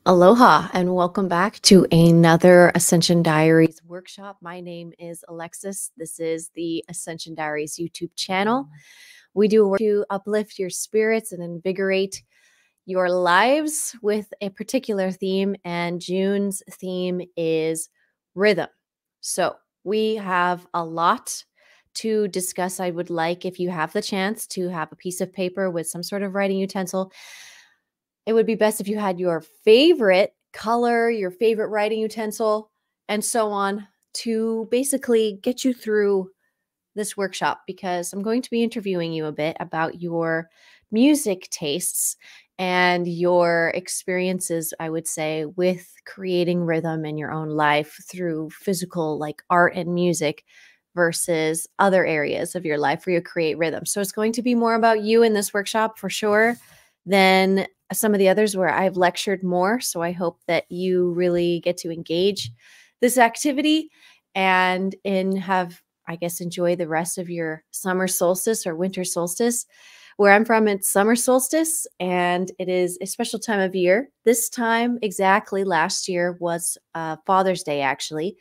Aloha and welcome back to another Ascension Diaries workshop. My name is Alexis. This is the Ascension Diaries YouTube channel. We do work to uplift your spirits and invigorate your lives with a particular theme, and June's theme is rhythm. So we have a lot to discuss. I would like, if you have the chance, to have a piece of paper with some sort of writing utensil. It would be best if you had your favorite color, your favorite writing utensil, and so on to basically get you through this workshop, because I'm going to be interviewing you a bit about your music tastes and your experiences, I would say, with creating rhythm in your own life through physical, like art and music, versus other areas of your life where you create rhythm. So it's going to be more about you in this workshop for sure than some of the others where I've lectured more. So I hope that you really get to engage this activity and I guess, enjoy the rest of your summer solstice or winter solstice. Where I'm from, it's summer solstice, and it is a special time of year. This time exactly last year was Father's Day, actually.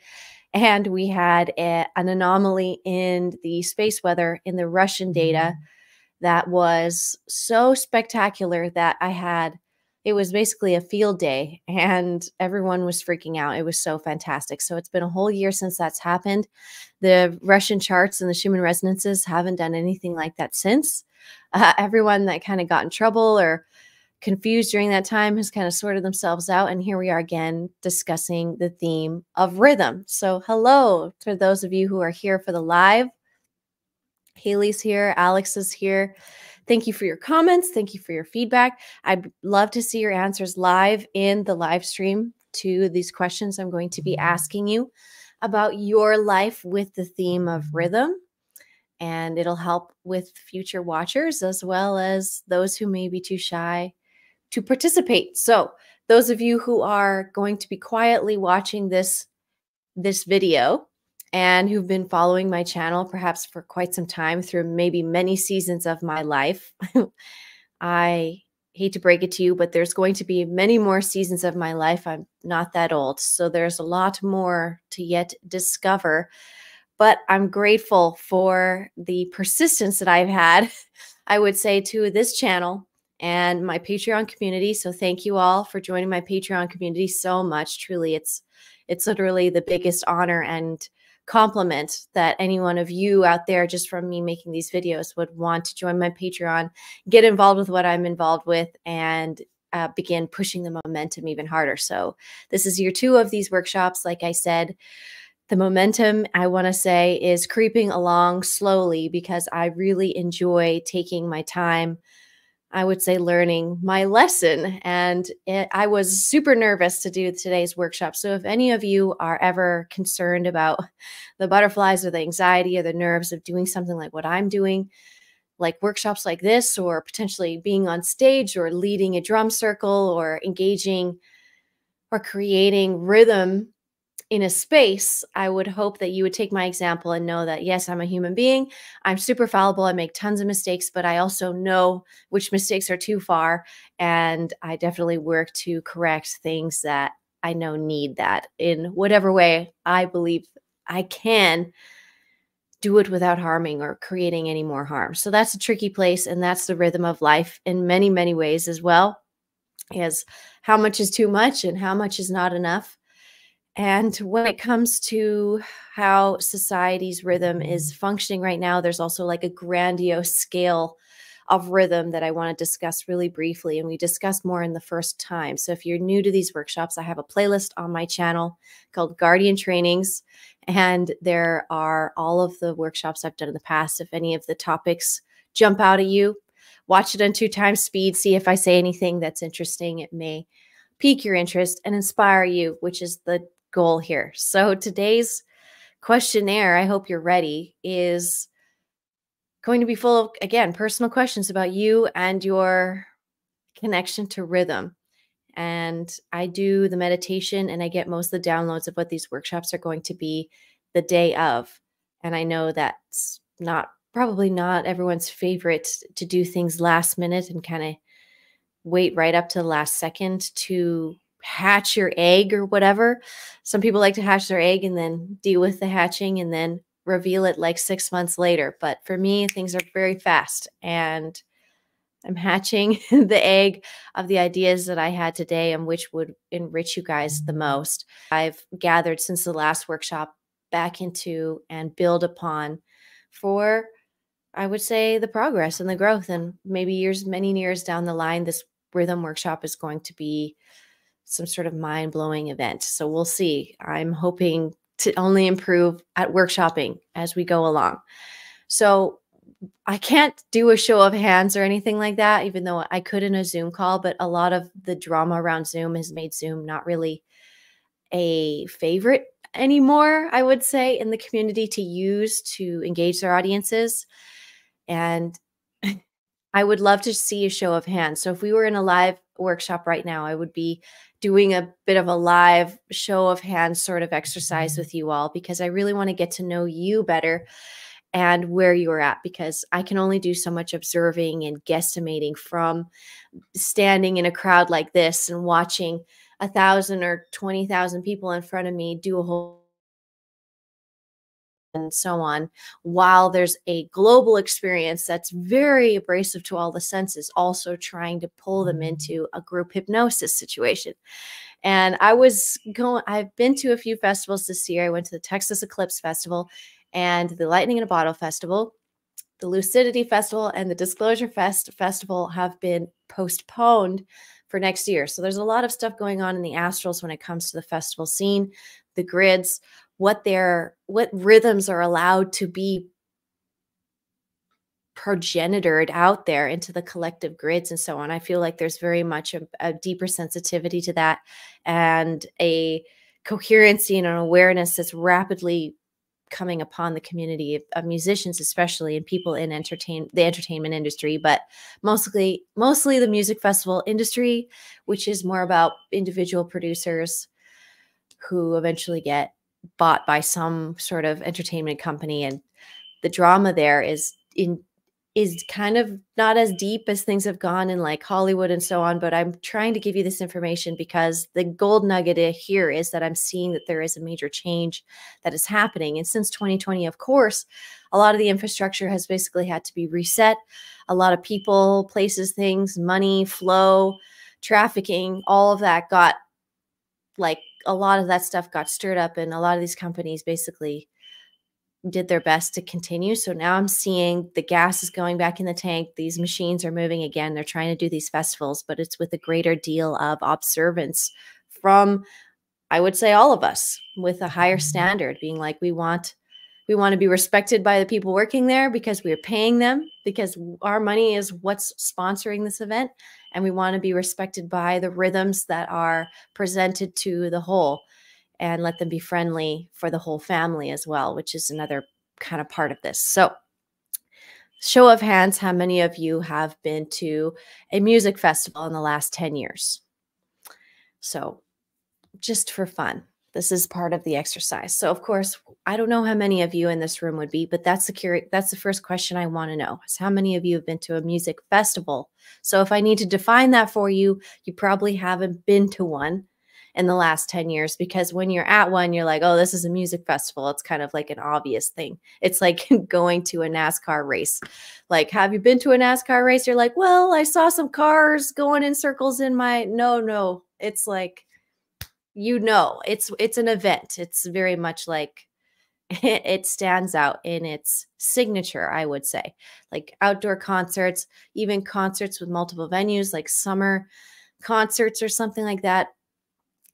And we had an anomaly in the space weather in the Russian data that was so spectacular that it was basically a field day and everyone was freaking out. It was so fantastic. So it's been a whole year since that's happened. The Russian charts and the Schumann resonances haven't done anything like that since. Everyone that kind of got in trouble or confused during that time has kind of sorted themselves out. And here we are again discussing the theme of rhythm. So hello to those of you who are here for the live. Haley's here. Alex is here. Thank you for your comments. Thank you for your feedback. I'd love to see your answers live in the live stream to these questions I'm going to be asking you about your life with the theme of rhythm. And it'll help with future watchers as well as those who may be too shy to participate. So those of you who are going to be quietly watching this video and who've been following my channel perhaps for quite some time through maybe many seasons of my life, I hate to break it to you, but there's going to be many more seasons of my life. I'm not that old, so there's a lot more to yet discover. But I'm grateful for the persistence that I've had, I would say, to this channel and my Patreon community. So thank you all for joining my Patreon community so much. Truly, it's literally the biggest honor and compliment that any one of you out there, just from me making these videos, would want to join my Patreon, get involved with what I'm involved with, and begin pushing the momentum even harder. So this is year 2 of these workshops. Like I said, the momentum, I want to say, is creeping along slowly because I really enjoy taking my time, I would say, learning my lesson. And I was super nervous to do today's workshop. So if any of you are ever concerned about the butterflies or the anxiety or the nerves of doing something like what I'm doing, like workshops like this, or potentially being on stage or leading a drum circle or engaging or creating rhythm in a space, I would hope that you would take my example and know that, yes, I'm a human being. I'm super fallible. I make tons of mistakes, but I also know which mistakes are too far. And I definitely work to correct things that I know need that in whatever way I believe I can do it without harming or creating any more harm. So that's a tricky place. And that's the rhythm of life in many, many ways as well, as how much is too much and how much is not enough. And when it comes to how society's rhythm is functioning right now, there's also like a grandiose scale of rhythm that I want to discuss really briefly. And we discussed more in the first time. So if you're new to these workshops, I have a playlist on my channel called Guardian Trainings. And there are all of the workshops I've done in the past. If any of the topics jump out at you, watch it on 2 times speed. See if I say anything that's interesting. It may pique your interest and inspire you, which is the goal here. So today's questionnaire, I hope you're ready, is going to be full of, again, personal questions about you and your connection to rhythm. And I do the meditation and I get most of the downloads of what these workshops are going to be the day of. And I know that's probably not everyone's favorite to do things last minute and kind of wait right up to the last second to hatch your egg or whatever. Some people like to hatch their egg and then deal with the hatching and then reveal it like 6 months later. But for me, things are very fast, and I'm hatching the egg of the ideas that I had today and which would enrich you guys the most. I've gathered since the last workshop back into and build upon for, I would say, the progress and the growth. And maybe many years down the line, this rhythm workshop is going to be some sort of mind-blowing event. So we'll see. I'm hoping to only improve at workshopping as we go along. So I can't do a show of hands or anything like that, even though I could in a Zoom call, but a lot of the drama around Zoom has made Zoom not really a favorite anymore, I would say, in the community to use to engage their audiences. And I would love to see a show of hands. So if we were in a live workshop right now, I would be doing a bit of a live show of hands sort of exercise with you all, because I really want to get to know you better and where you're at, because I can only do so much observing and guesstimating from standing in a crowd like this and watching 1,000 or 20,000 people in front of me do a whole and so on, while there's a global experience that's very abrasive to all the senses, also trying to pull them into a group hypnosis situation. And I've been to a few festivals this year. I went to the Texas Eclipse Festival and the Lightning in a Bottle Festival. The Lucidity Festival and the Disclosure Festival have been postponed for next year. So there's a lot of stuff going on in the astrals when it comes to the festival scene, the grids, what rhythms are allowed to be progenitored out there into the collective grids and so on. I feel like there's very much a deeper sensitivity to that and a coherency and an awareness that's rapidly coming upon the community of musicians, especially, and people in the entertainment industry, but mostly the music festival industry, which is more about individual producers who eventually get bought by some sort of entertainment company. And the drama there is kind of not as deep as things have gone in like Hollywood and so on, but I'm trying to give you this information because the gold nugget here is that I'm seeing that there is a major change that is happening. And since 2020, of course, a lot of the infrastructure has basically had to be reset. A lot of people, places, things, money, flow, trafficking, all of that a lot of that stuff got stirred up, and a lot of these companies basically did their best to continue. So now I'm seeing the gas is going back in the tank. These machines are moving again. They're trying to do these festivals, but it's with a greater deal of observance from, I would say, all of us, with a higher standard, being like, we want to be respected by the people working there because we're paying them, because our money is what's sponsoring this event. And we want to be respected by the rhythms that are presented to the whole, and let them be friendly for the whole family as well, which is another kind of part of this. So show of hands, how many of you have been to a music festival in the last 10 years? So just for fun, this is part of the exercise. So of course, I don't know how many of you in this room would be, but that's the first question I want to know, is how many of you have been to a music festival? So if I need to define that for you, you probably haven't been to one in the last 10 years, because when you're at one, you're like, oh, this is a music festival. It's kind of like an obvious thing. It's like going to a NASCAR race. Like, have you been to a NASCAR race? You're like, well, I saw some cars going in circles in my, no. It's like, it's an event. It's very much like, it stands out in its signature, I would say. Like outdoor concerts, even concerts with multiple venues, like summer concerts or something like that,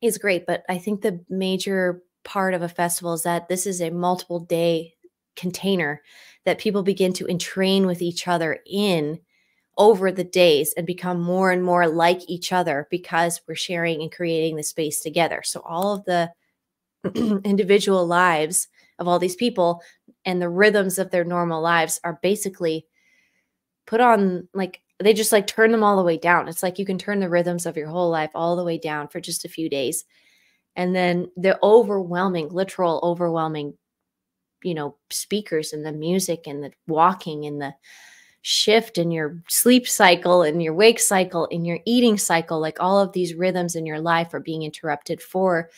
is great. But I think the major part of a festival is that this is a multiple day container that people begin to entrain with each other in over the days and become more and more like each other, because we're sharing and creating the space together. So all of the individual lives of all these people and the rhythms of their normal lives are basically put on, like, they just like turn them all the way down. It's like you can turn the rhythms of your whole life all the way down for just a few days. And then the literal overwhelming, speakers and the music and the walking and the shift in your sleep cycle and your wake cycle and your eating cycle, like all of these rhythms in your life are being interrupted for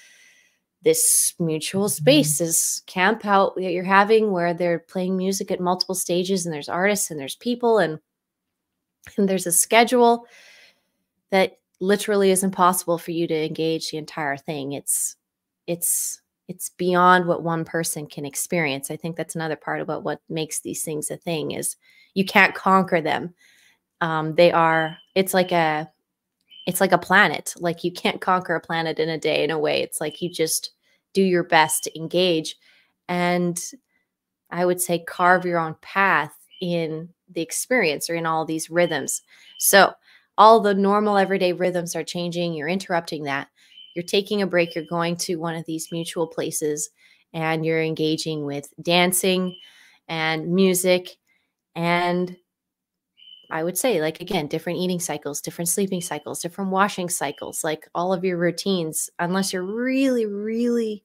this mutual space, this camp out that you're having where they're playing music at multiple stages and there's artists and there's people and there's a schedule that literally is impossible for you to engage the entire thing. It's beyond what one person can experience. I think that's another part about what makes these things a thing is you can't conquer them. It's like a planet. Like you can't conquer a planet in a day in a way. It's like you just do your best to engage. And I would say carve your own path in the experience or in all these rhythms. So all the normal everyday rhythms are changing. You're interrupting that. You're taking a break. You're going to one of these mutual places and you're engaging with dancing and music. And I would say, like, again, different eating cycles, different sleeping cycles, different washing cycles, like all of your routines, unless you're really, really,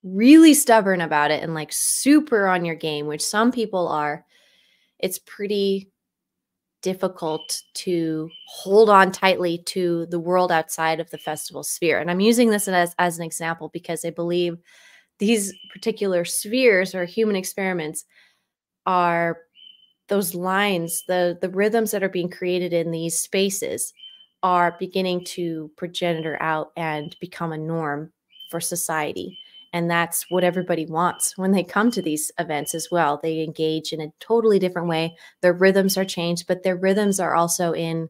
really stubborn about it and like super on your game, which some people are, it's pretty difficult to hold on tightly to the world outside of the festival sphere. And I'm using this as an example because I believe these particular spheres or human experiments are those lines, the rhythms that are being created in these spaces are beginning to progenitor out and become a norm for society. And that's what everybody wants when they come to these events as well. They engage in a totally different way. Their rhythms are changed, but their rhythms are also in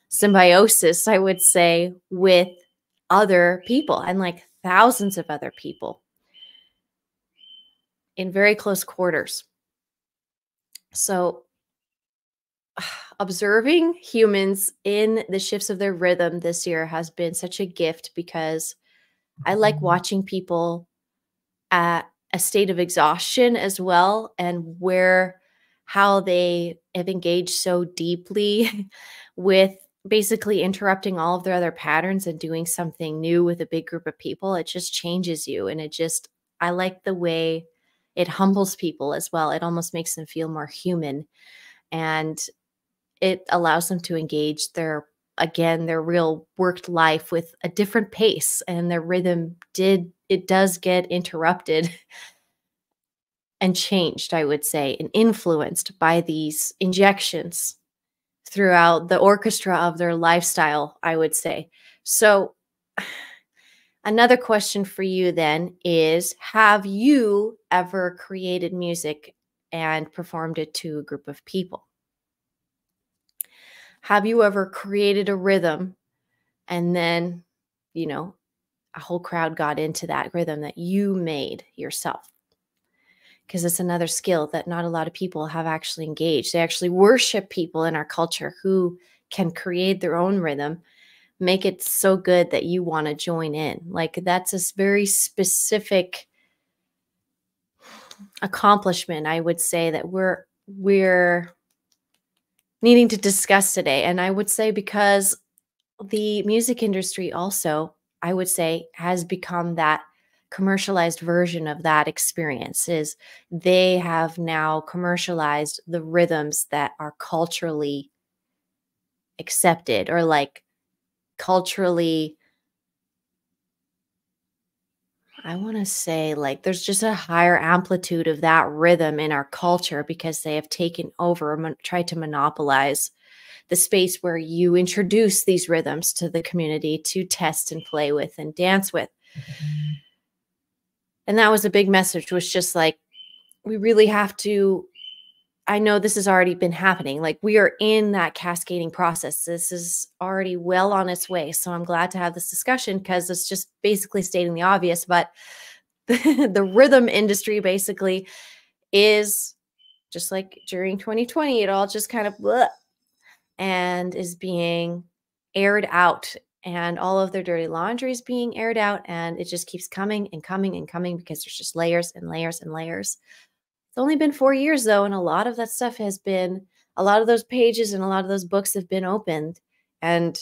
symbiosis, I would say, with other people and like thousands of other people in very close quarters. So observing humans in the shifts of their rhythm this year has been such a gift because I like watching people at a state of exhaustion as well and how they have engaged so deeply with basically interrupting all of their other patterns and doing something new with a big group of people. It just changes you. And I like the way it humbles people as well. It almost makes them feel more human. And it allows them to engage their real worked life with a different pace, and their rhythm does get interrupted and changed, I would say, and influenced by these injections throughout the orchestra of their lifestyle, I would say. So another question for you then is, have you ever created music and performed it to a group of people? Have you ever created a rhythm and then, a whole crowd got into that rhythm that you made yourself? Because it's another skill that not a lot of people have actually engaged. They actually worship people in our culture who can create their own rhythm, make it so good that you want to join in. Like that's a very specific accomplishment, I would say, that we're needing to discuss today. And I would say because the music industry also, I would say, has become that commercialized version of that experience. Is they have now commercialized the rhythms that are culturally accepted or like culturally, I want to say, like there's just a higher amplitude of that rhythm in our culture because they have taken over, tried to monopolize the space where you introduce these rhythms to the community to test and play with and dance with. And that was a big message, was just like, we really have to, I know this has already been happening. Like we are in that cascading process. This is already well on its way. So I'm glad to have this discussion because it's just basically stating the obvious, but the rhythm industry basically is just like during 2020, it all just kind of bleh, and is being aired out, and all of their dirty laundry is being aired out, and it just keeps coming and coming and coming because there's just layers and layers and layers. It's only been 4 years though, and a lot of that stuff a lot of those pages and a lot of those books have been opened, and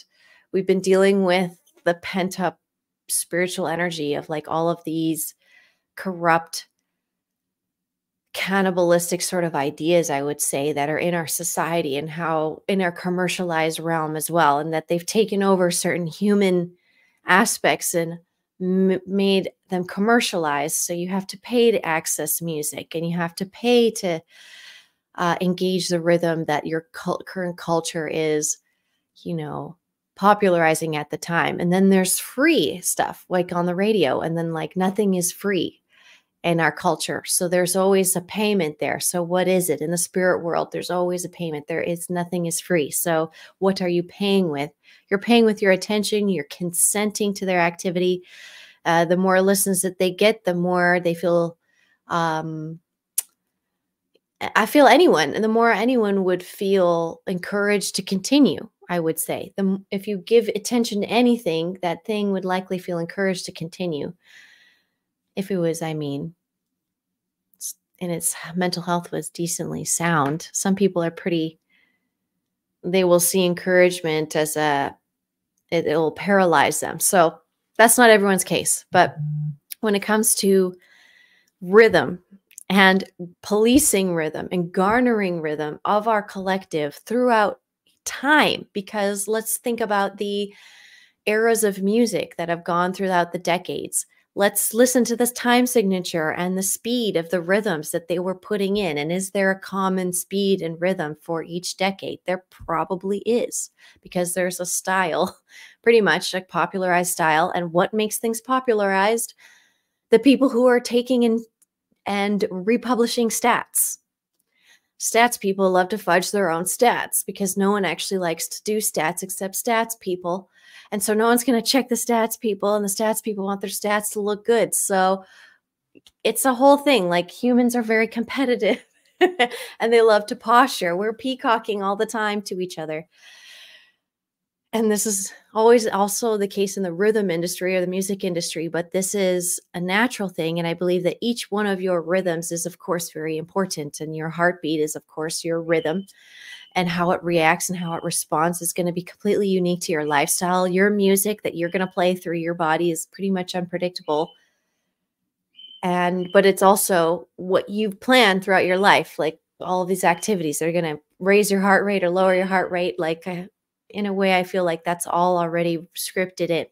we've been dealing with the pent up spiritual energy of like all of these corrupt cannibalistic sort of ideas, I would say, that are in our society and how in our commercialized realm as well, and that they've taken over certain human aspects and made them commercialized. So you have to pay to access music, and you have to pay to engage the rhythm that your current culture is, popularizing at the time. And then there's free stuff like on the radio, and then like nothing is free in our culture. So there's always a payment there. So what is it in the spirit world? There's always a payment. Nothing is free. So what are you paying with? You're paying with your attention. You're consenting to their activity. The more listens that they get, the more they feel, I feel anyone, and the more anyone would feel encouraged to continue, I would say. If you give attention to anything, that thing would likely feel encouraged to continue. If it was, and its mental health was decently sound. Some people are they will see encouragement as it will paralyze them. So that's not everyone's case. But when it comes to rhythm and policing rhythm and garnering rhythm of our collective throughout time, because let's think about the eras of music that have gone throughout the decades. Let's listen to this time signature and the speed of the rhythms that they were putting in. And is there a common speed and rhythm for each decade? There probably is, because there's a style, pretty much a popularized style. And what makes things popularized? The people who are taking and republishing stats. Stats people love to fudge their own stats because no one actually likes to do stats except stats people. And so no one's going to check the stats people, and the stats people want their stats to look good. So it's a whole thing. Like, humans are very competitive and they love to posture. We're peacocking all the time to each other. And this is always also the case in the rhythm industry or the music industry, but this is a natural thing. And I believe that each one of your rhythms is, of course, very important. And your heartbeat is, of course, your rhythm, and how it reacts and how it responds is going to be completely unique to your lifestyle. Your music that you're going to play through your body is pretty much unpredictable. But it's also what you've planned throughout your life, like all of these activities that are going to raise your heart rate or lower your heart rate. In a way, I feel like that's all already scripted in.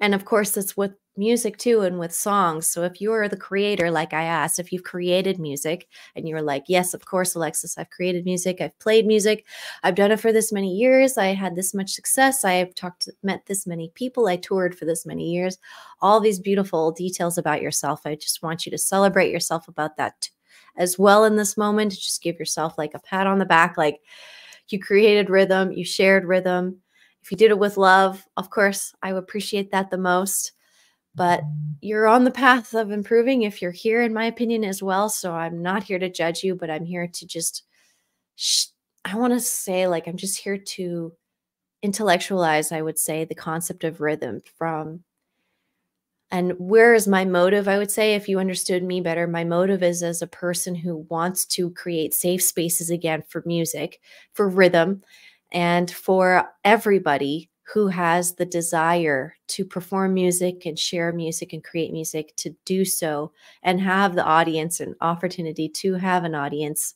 And of course, that's with music too, and with songs. So if you're the creator, like I asked, if you've created music and you're like, yes, of course, Alexis, I've created music, I've played music, I've done it for this many years, I had this much success, I have met this many people, I toured for this many years, all these beautiful details about yourself. I just want you to celebrate yourself about that as well in this moment. Just give yourself like a pat on the back, like, you created rhythm, you shared rhythm. If you did it with love, of course, I would appreciate that the most. But you're on the path of improving if you're here, in my opinion, as well. So I'm not here to judge you, but I'm here to just, I want to say, like, I'm just here to intellectualize, I would say, the concept of rhythm and where is my motive? I would say, if you understood me better, my motive is as a person who wants to create safe spaces again for music, for rhythm, and for everybody who has the desire to perform music and share music and create music to do so, and have the audience and opportunity to have an audience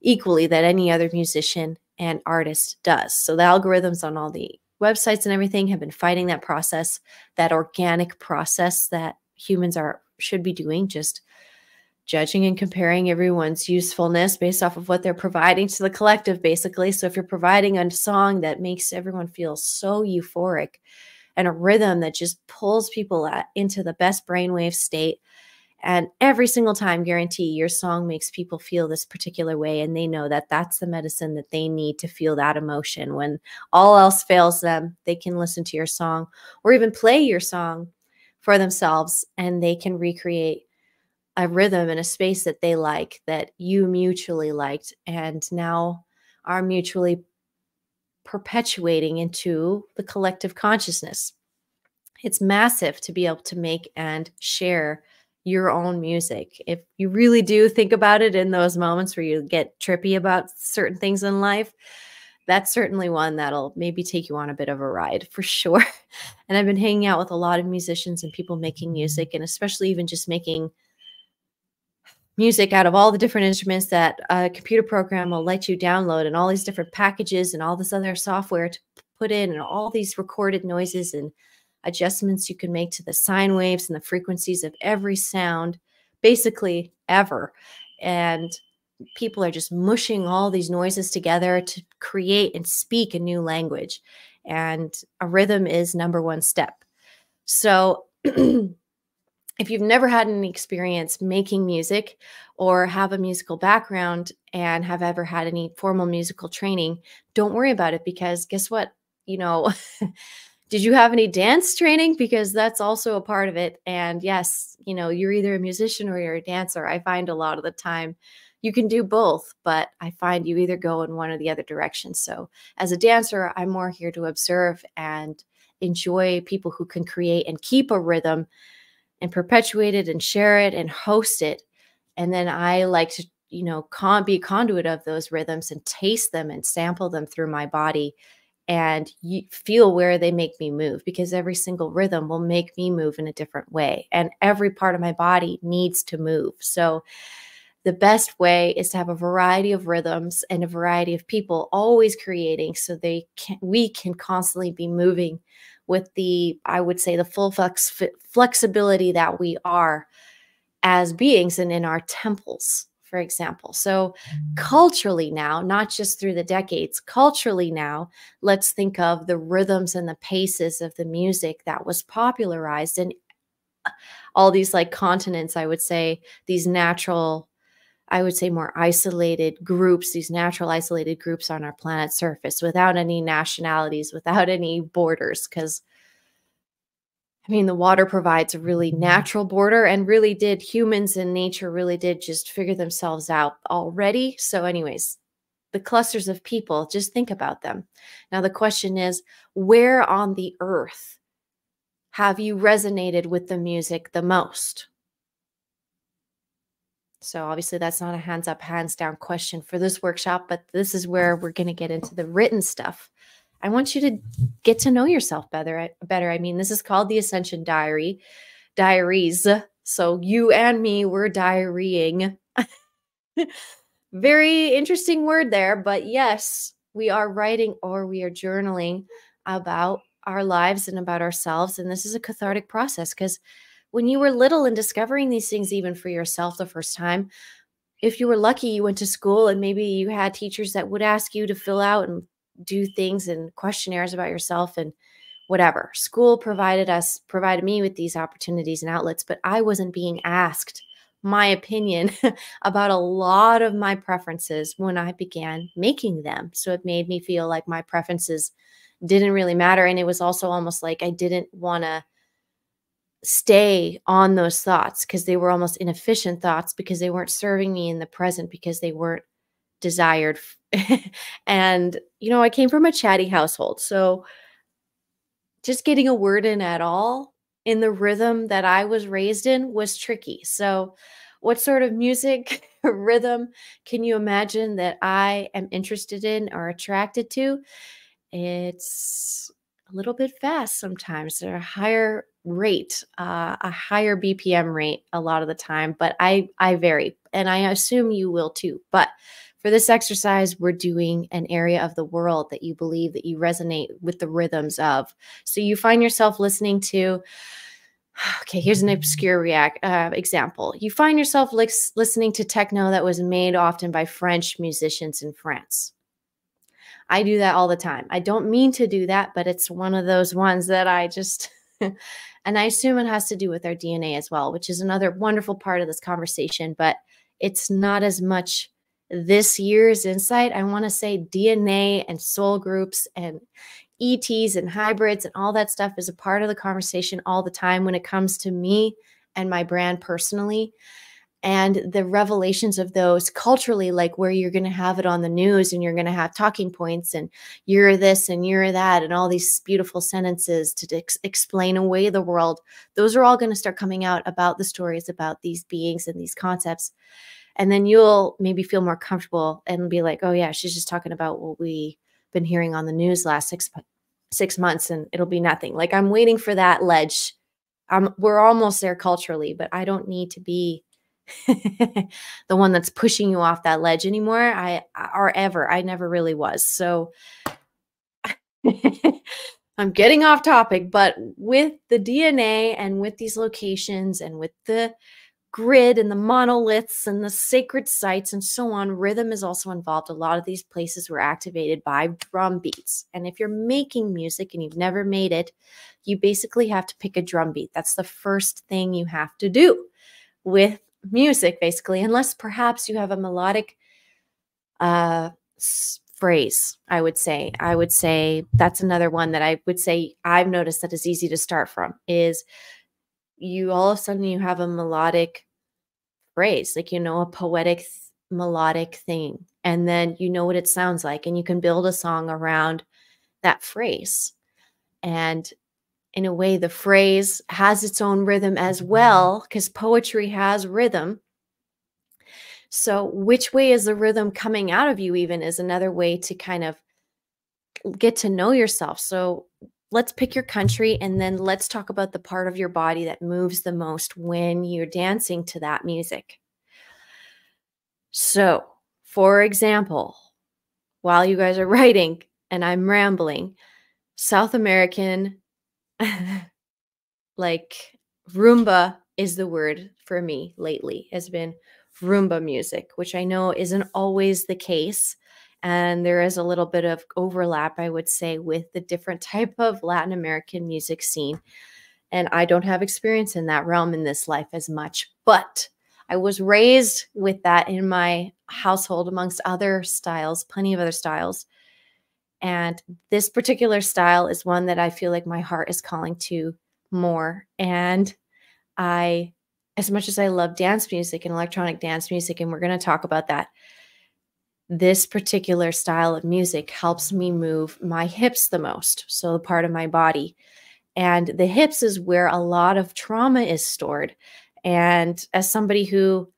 equally that any other musician and artist does. So the algorithms on all the websites and everything have been fighting that process, that organic process that humans should be doing, just judging and comparing everyone's usefulness based off of what they're providing to the collective, basically. So if you're providing a song that makes everyone feel so euphoric, and a rhythm that just pulls people into the best brainwave state, and every single time, guarantee, your song makes people feel this particular way, and they know that that's the medicine that they need to feel that emotion. When all else fails them, they can listen to your song or even play your song for themselves, and they can recreate a rhythm in a space that they like, that you mutually liked, and now are mutually perpetuating into the collective consciousness. It's massive to be able to make and share your own music. If you really do think about it in those moments where you get trippy about certain things in life, that's certainly one that'll maybe take you on a bit of a ride for sure. And I've been hanging out with a lot of musicians and people making music, and especially even just making music out of all the different instruments that a computer program will let you download, and all these different packages and all this other software to put in, and all these recorded noises and adjustments you can make to the sine waves and the frequencies of every sound, basically ever. And people are just mushing all these noises together to create and speak a new language. And a rhythm is number one step. So if you've never had any experience making music or have a musical background and have ever had any formal musical training, don't worry about it, because guess what? You know, did you have any dance training? Because that's also a part of it. And yes, you know, you're either a musician or you're a dancer. I find a lot of the time you can do both, but I find you either go in one or the other direction. So as a dancer, I'm more here to observe and enjoy people who can create and keep a rhythm and perpetuate it and share it and host it. And then I like to, you know, be a conduit of those rhythms and taste them and sample them through my body and feel where they make me move, because every single rhythm will make me move in a different way. And every part of my body needs to move. So the best way is to have a variety of rhythms and a variety of people always creating, so we can constantly be moving with the, I would say, the full flexibility that we are as beings and in our temples, for example. So culturally now, not just through the decades, culturally now, let's think of the rhythms and the paces of the music that was popularized in all these like continents, I would say, these natural, I would say more isolated groups, these natural isolated groups on our planet's surface, without any nationalities, without any borders. Because, I mean, the water provides a really natural border, and really did humans and nature really did just figure themselves out already. So anyways, the clusters of people, just think about them. Now, the question is, where on the earth have you resonated with the music the most? So obviously that's not a hands up, hands down question for this workshop, but this is where we're going to get into the written stuff. I want you to get to know yourself better. I mean, this is called the Ascension Diaries. So you and me, we're diarying. Very interesting word there, but yes, we are writing or we are journaling about our lives and about ourselves. And this is a cathartic process, because when you were little and discovering these things, even for yourself the first time, if you were lucky, you went to school and maybe you had teachers that would ask you to fill out and do things and questionnaires about yourself and whatever. School provided me with these opportunities and outlets, but I wasn't being asked my opinion about a lot of my preferences when I began making them. So it made me feel like my preferences didn't really matter. And it was also almost like I didn't want to stay on those thoughts, because they were almost inefficient thoughts, because they weren't serving me in the present, because they weren't desired. And, you know, I came from a chatty household. So just getting a word in at all in the rhythm that I was raised in was tricky. So what sort of music rhythm can you imagine that I am interested in or attracted to? It's a little bit fast sometimes. They're a higher rate, a higher BPM rate a lot of the time, but I vary, and I assume you will too. But for this exercise, we're doing an area of the world that you believe that you resonate with the rhythms of. So you find yourself listening to, okay, here's an obscure example. You find yourself listening to techno that was made often by French musicians in France. I do that all the time. I don't mean to do that, but it's one of those ones that I just, and I assume it has to do with our DNA as well, which is another wonderful part of this conversation, but it's not as much this year's insight. I want to say DNA and soul groups and ETs and hybrids and all that stuff is a part of the conversation all the time when it comes to me and my brand personally. And the revelations of those culturally, like where you're going to have it on the news and you're going to have talking points and you're this and you're that and all these beautiful sentences to explain away the world. Those are all going to start coming out about the stories about these beings and these concepts. And then you'll maybe feel more comfortable and be like, oh yeah, she's just talking about what we've been hearing on the news last 6 months, and it'll be nothing. Like, I'm waiting for that ledge. We're almost there culturally, but I don't need to be the one that's pushing you off that ledge anymore. I never really was. So I'm getting off topic, but with the DNA and with these locations and with the grid and the monoliths and the sacred sites and so on, rhythm is also involved. A lot of these places were activated by drum beats. And if you're making music and you've never made it, you basically have to pick a drum beat. That's the first thing you have to do with music, basically, unless perhaps you have a melodic phrase. I would say that's another one that I would say I've noticed that is easy to start from, is you all of a sudden you have a melodic phrase, like, a poetic melodic thing, and then you know what it sounds like, and you can build a song around that phrase. And in a way, the phrase has its own rhythm as well, because poetry has rhythm. So which way is the rhythm coming out of you even is another way to kind of get to know yourself. So let's pick your country, and then let's talk about the part of your body that moves the most when you're dancing to that music. So, for example, while you guys are writing and I'm rambling, South American, like rumba is the word for me lately, has been rumba music, which I know isn't always the case. And there is a little bit of overlap, I would say, with the different type of Latin American music scene. And I don't have experience in that realm in this life as much, but I was raised with that in my household amongst other styles, plenty of other styles. And this particular style is one that I feel like my heart is calling to more. And as much as I love dance music and electronic dance music, and we're going to talk about that, this particular style of music helps me move my hips the most. So the part of my body. And the hips is where a lot of trauma is stored. And as somebody who,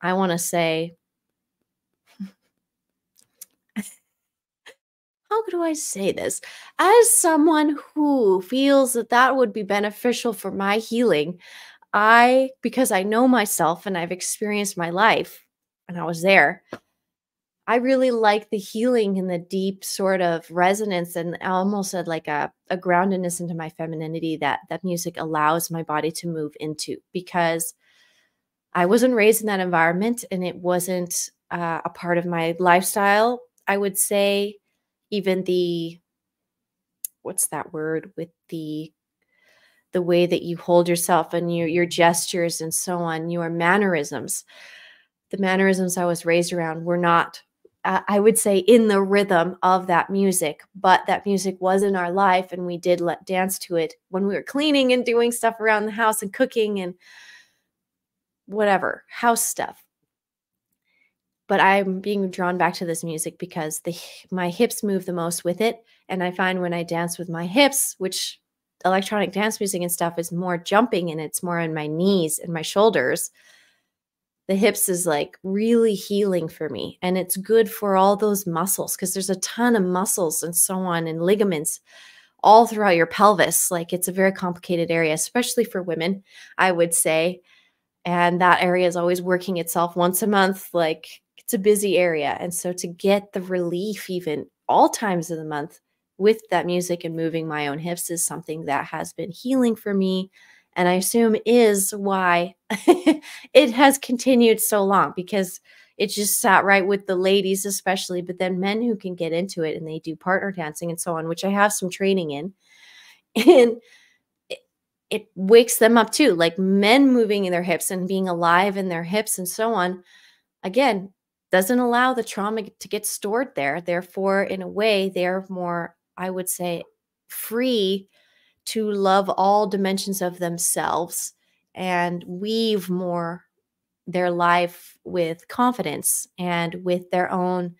I want to say, how do I say this? As someone who feels that that would be beneficial for my healing, because I know myself and I've experienced my life and I was there, I really like the healing and the deep sort of resonance, and I almost said like a groundedness into my femininity that music allows my body to move into, because I wasn't raised in that environment and it wasn't a part of my lifestyle. I would say even what's that word, with the way that you hold yourself and your gestures and so on, your mannerisms. The mannerisms I was raised around were not, I would say, in the rhythm of that music, but that music was in our life and we did dance to it when we were cleaning and doing stuff around the house and cooking and whatever, house stuff. But I'm being drawn back to this music because my hips move the most with it. And I find when I dance with my hips, which electronic dance music and stuff is more jumping and it's more on my knees and my shoulders, the hips is like really healing for me. And it's good for all those muscles, because there's a ton of muscles and so on and ligaments all throughout your pelvis. Like, it's a very complicated area, especially for women, I would say. And that area is always working itself once a month. Like, it's a busy area. And so to get the relief even all times of the month with that music and moving my own hips is something that has been healing for me. And I assume is why it has continued so long, because it just sat right with the ladies especially, but then men who can get into it and they do partner dancing and so on, which I have some training in. And it wakes them up too, like men moving in their hips and being alive in their hips and so on, again, doesn't allow the trauma to get stored there. Therefore, in a way, they're more, I would say, free to love all dimensions of themselves and weave more their life with confidence and with their own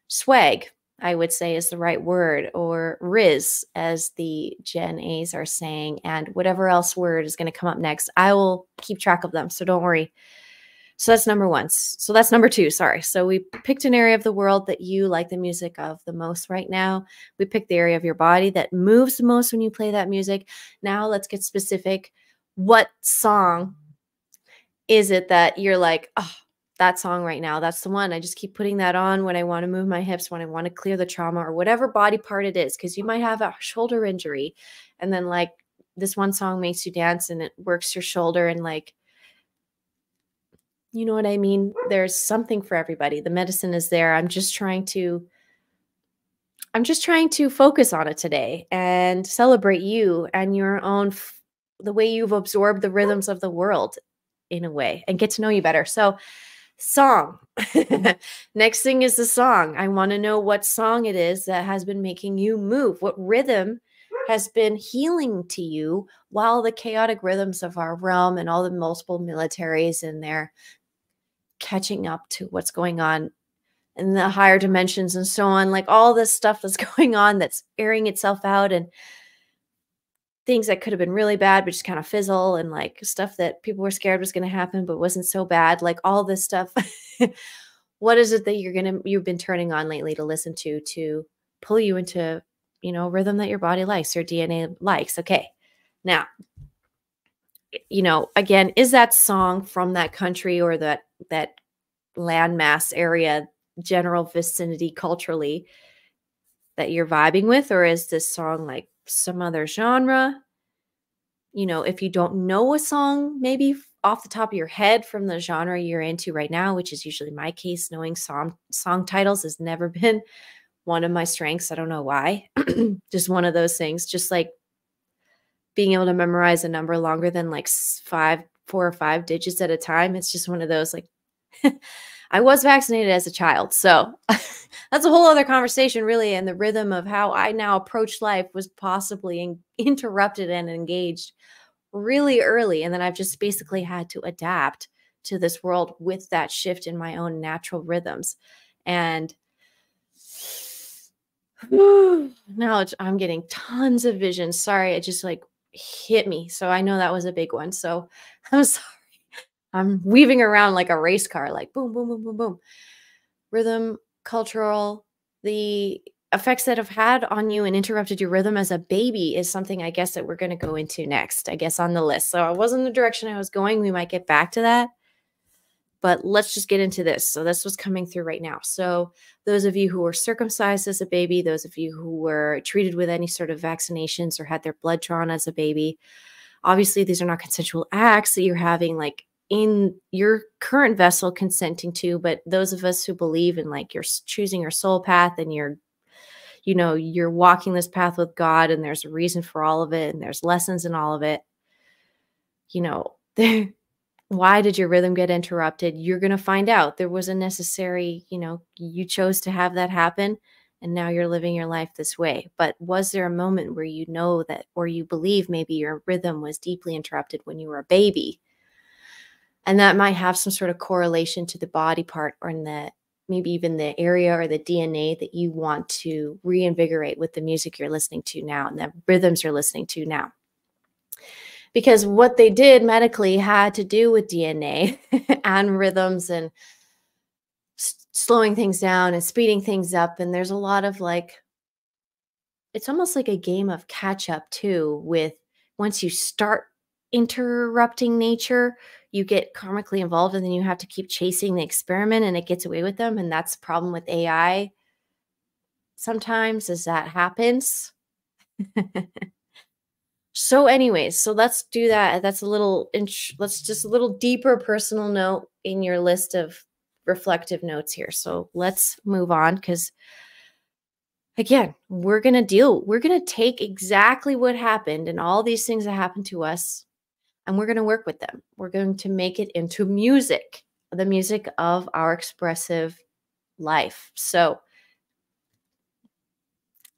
swag, I would say is the right word, or riz, as the Gen A's are saying, and whatever else word is going to come up next. I will keep track of them, so don't worry. So that's number one. So that's number two, sorry. So we picked an area of the world that you like the music of the most right now. We picked the area of your body that moves the most when you play that music. Now let's get specific. What song is it that you're like, oh, that song right now, that's the one. I just keep putting that on when I want to move my hips, when I want to clear the trauma or whatever body part it is, because you might have a shoulder injury. And then like this one song makes you dance and it works your shoulder and like, you know what I mean? There's something for everybody. The medicine is there. I'm just trying to focus on it today and celebrate you and your own, the way you've absorbed the rhythms of the world in a way and get to know you better. So song. Next thing is the song. I want to know what song it is that has been making you move. What rhythm has been healing to you while the chaotic rhythms of our realm and all the multiple militaries and their catching up to what's going on in the higher dimensions and so on, like all this stuff that's going on that's airing itself out and things that could have been really bad but just kind of fizzle, and like stuff that people were scared was going to happen but wasn't so bad, like all this stuff. What is it that you've been turning on lately to listen to pull you into, you know, rhythm that your body likes, your DNA likes? Okay. Now, you know, again, is that song from that country or that landmass area, general vicinity culturally that you're vibing with? Or is this song like some other genre? You know, if you don't know a song, maybe off the top of your head from the genre you're into right now, which is usually my case, knowing song titles has never been one of my strengths. I don't know why. Just one of those things, just like being able to memorize a number longer than like 4 or 5 digits at a time. It's just one of those, like, I was vaccinated as a child. So that's a whole other conversation, really. And the rhythm of how I now approach life was possibly interrupted and engaged really early. And then I've just basically had to adapt to this world with that shift in my own natural rhythms. And now I'm getting tons of visions. Sorry, it just like hit me. So I know that was a big one. So I'm sorry. I'm weaving around like a race car, like boom, boom, boom, boom, boom. Rhythm, cultural, the effects that have had on you and interrupted your rhythm as a baby is something I guess that we're going to go into next, I guess, on the list. So I wasn't the direction I was going. We might get back to that, but let's just get into this. So that's what's coming through right now. So those of you who were circumcised as a baby, those of you who were treated with any sort of vaccinations or had their blood drawn as a baby, obviously these are not consensual acts that you're having like in your current vessel consenting to, but those of us who believe in like you're choosing your soul path and you're, you know, you're walking this path with God and there's a reason for all of it and there's lessons in all of it, you know, why did your rhythm get interrupted? You're going to find out. There was a necessary, you know, you chose to have that happen and now you're living your life this way. But was there a moment where you know that, or you believe maybe your rhythm was deeply interrupted when you were a baby? And that might have some sort of correlation to the body part or in the maybe even the area or the DNA that you want to reinvigorate with the music you're listening to now and the rhythms you're listening to now. Because what they did medically had to do with DNA and rhythms and slowing things down and speeding things up. And there's a lot of like, it's almost like a game of catch up too, with once you start interrupting nature, you get karmically involved and then you have to keep chasing the experiment and it gets away with them. And that's the problem with AI sometimes, is that happens. So anyways, so let's do that. That's a little, let's just a little deeper personal note in your list of reflective notes here. So let's move on, because again, we're going to take exactly what happened and all these things that happened to us, and we're going to work with them. We're going to make it into music, the music of our expressive life. So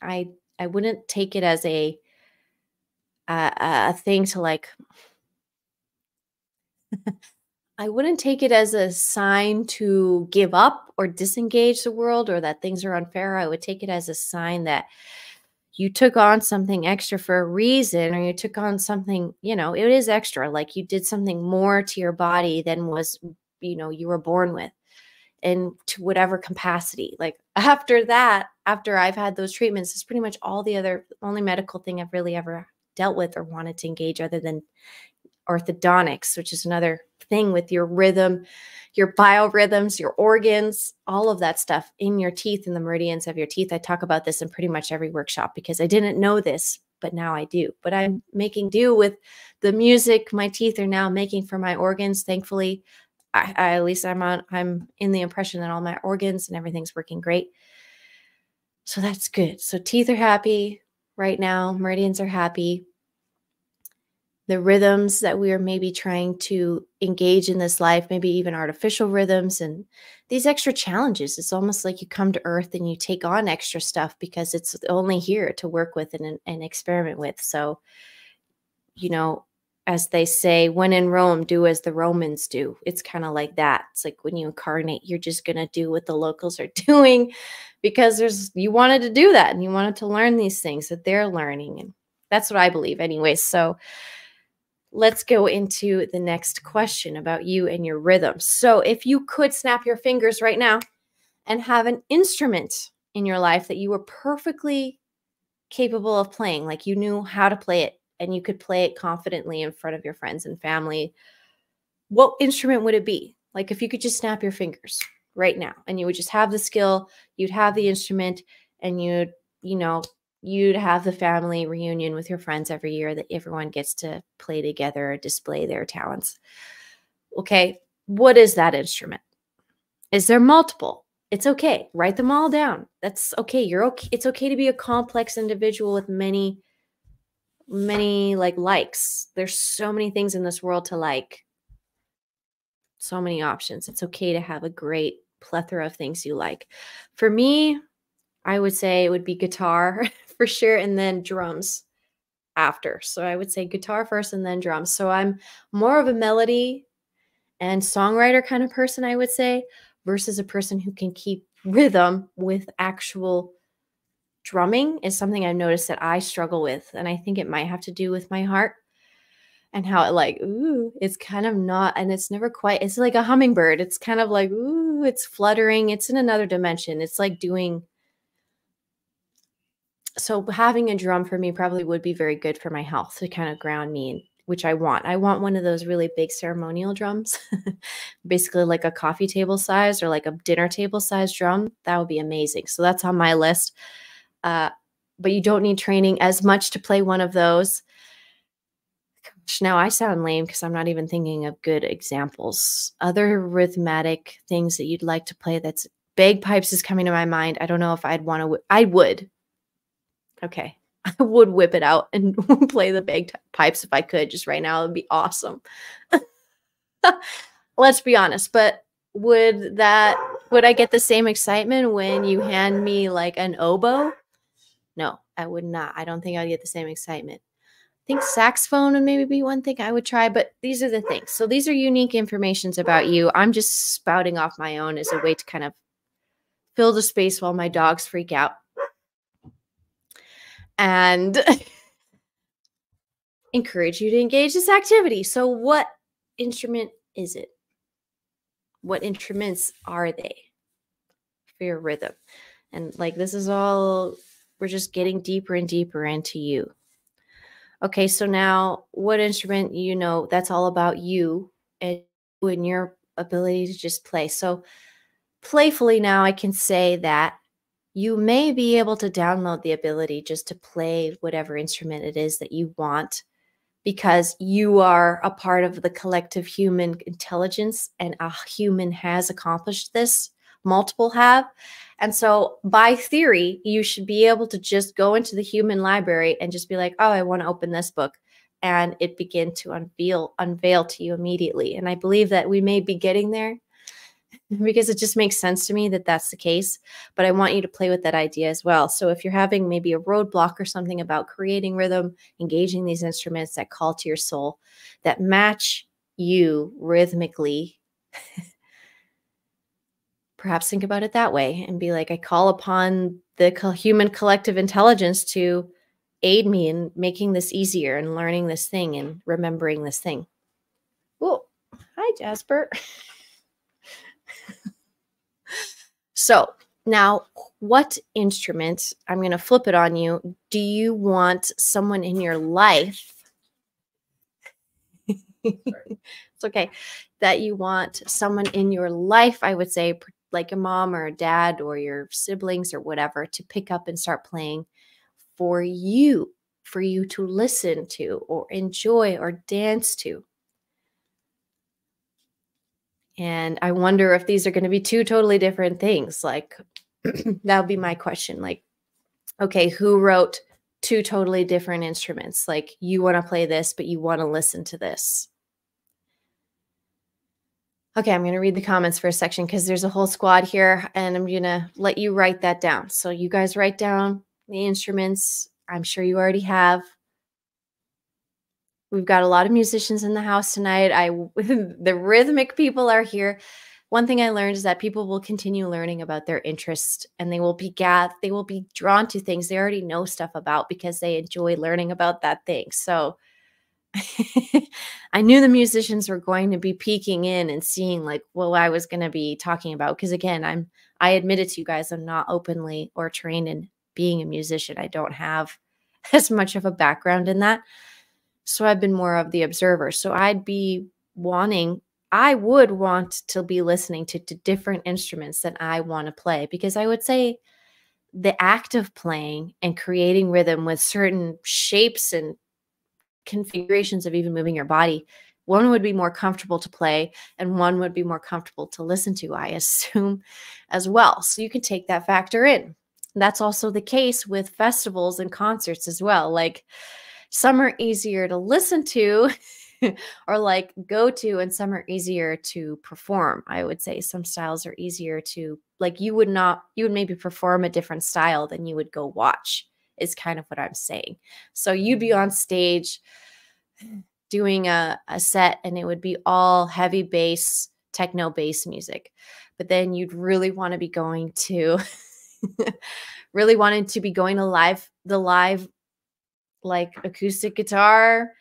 I wouldn't take it as a thing to like, I wouldn't take it as a sign to give up or disengage the world or that things are unfair. I would take it as a sign that you took on something extra for a reason, or you took on something, you know, it is extra. Like you did something more to your body than was, you know, you were born with, and to whatever capacity. Like after that, after I've had those treatments, it's pretty much only medical thing I've really ever dealt with or wanted to engage other than orthodontics, which is another thing with your rhythm, your biorhythms, your organs, all of that stuff in your teeth and the meridians of your teeth. I talk about this in pretty much every workshop because I didn't know this, but now I do. But I'm making do with the music my teeth are now making for my organs. Thankfully, at least I'm in the impression that all my organs and everything's working great. So that's good. So teeth are happy right now. Meridians are happy. The rhythms that we are maybe trying to engage in this life, maybe even artificial rhythms and these extra challenges. It's almost like you come to Earth and you take on extra stuff because it's only here to work with and experiment with. So, you know, as they say, when in Rome, do as the Romans do. It's kind of like that. It's like when you incarnate, you're just going to do what the locals are doing because you wanted to do that and you wanted to learn these things that they're learning. And that's what I believe anyway. So let's go into the next question about you and your rhythm. So if you could snap your fingers right now and have an instrument in your life that you were perfectly capable of playing, like you knew how to play it and you could play it confidently in front of your friends and family, what instrument would it be? Like if you could just snap your fingers right now and you would just have the skill, you'd have the instrument, and you'd have the family reunion with your friends every year that everyone gets to play together or display their talents. Okay, what is that instrument? Is there multiple? It's okay. Write them all down. That's okay. You're okay. It's okay to be a complex individual with many likes. There's so many things in this world to like. So many options. It's okay to have a great plethora of things you like. For me, I would say it would be guitar for sure, and then drums after. So I would say guitar first and then drums. So I'm more of a melody and songwriter kind of person, I would say, versus a person who can keep rhythm with actual drumming is something I've noticed that I struggle with. And I think it might have to do with my heart and how it's kind of not, and it's never quite, it's like a hummingbird. It's kind of like, it's fluttering. It's in another dimension. It's like so having a drum for me probably would be very good for my health to kind of ground me, which I want. I want one of those really big ceremonial drums, basically like a coffee table size or like a dinner table size drum. That would be amazing. So that's on my list. But you don't need training as much to play one of those. Gosh, now I sound lame because I'm not even thinking of good examples. Other rhythmatic things that you'd like to play, that's bagpipes is coming to my mind. I don't know if I'd want to. I would. Okay. I would whip it out and play the bagpipes if I could just right now. It would be awesome. Let's be honest. But would I get the same excitement when you hand me like an oboe? No, I would not. I don't think I'd get the same excitement. I think saxophone would maybe be one thing I would try, but these are the things. So these are unique informations about you. I'm just spouting off my own as a way to kind of fill the space while my dogs freak out. And encourage you to engage this activity. So what instrument is it? What instruments are they for your rhythm? And like this is all, we're just getting deeper and deeper into you. Okay, so now what instrument, that's all about you and your ability to just play. So playfully now I can say that you may be able to download the ability just to play whatever instrument it is that you want, because you are a part of the collective human intelligence, and a human has accomplished this. Multiple have. And so by theory, you should be able to just go into the human library and just be like, oh, I want to open this book. And it begin to unveil to you immediately. And I believe that we may be getting there because it just makes sense to me that that's the case. But I want you to play with that idea as well. So if you're having maybe a roadblock or something about creating rhythm, engaging these instruments that call to your soul, that match you rhythmically, perhaps think about it that way and be like, I call upon the human collective intelligence to aid me in making this easier and learning this thing and remembering this thing. Oh, hi, Jasper. So now, what instrument, I'm going to flip it on you, do you want someone in your life? It's okay. that you want someone in your life, I would say, like a mom or a dad or your siblings or whatever, to pick up and start playing for you to listen to or enjoy or dance to. And I wonder if these are going to be two totally different things. Like, that would be my question. Like, okay, who wrote two totally different instruments? Like, you want to play this, but you want to listen to this. Okay, I'm going to read the comments for a section because there's a whole squad here, and I'm going to let you write that down. So you guys write down the instruments. I'm sure you already have. We've got a lot of musicians in the house tonight. The rhythmic people are here. One thing I learned is that people will continue learning about their interest, and they will be drawn to things they already know stuff about because they enjoy learning about that thing. So I knew the musicians were going to be peeking in and seeing like what I was going to be talking about. Because again, I admitted to you guys, I'm not openly or trained in being a musician. I don't have as much of a background in that. So I've been more of the observer. So I would want to be listening to different instruments that I want to play, because I would say the act of playing and creating rhythm with certain shapes and configurations of even moving your body, one would be more comfortable to play and one would be more comfortable to listen to, I assume, as well. So you can take that factor in. That's also the case with festivals and concerts as well. Like, some are easier to listen to or like go to, and some are easier to perform. I would say some styles are easier to, like, you would maybe perform a different style than you would go watch, is kind of what I'm saying. So you'd be on stage doing a set and it would be all heavy bass, techno bass music. But then you'd really want to be going to really wanted to be going to the live like acoustic guitar,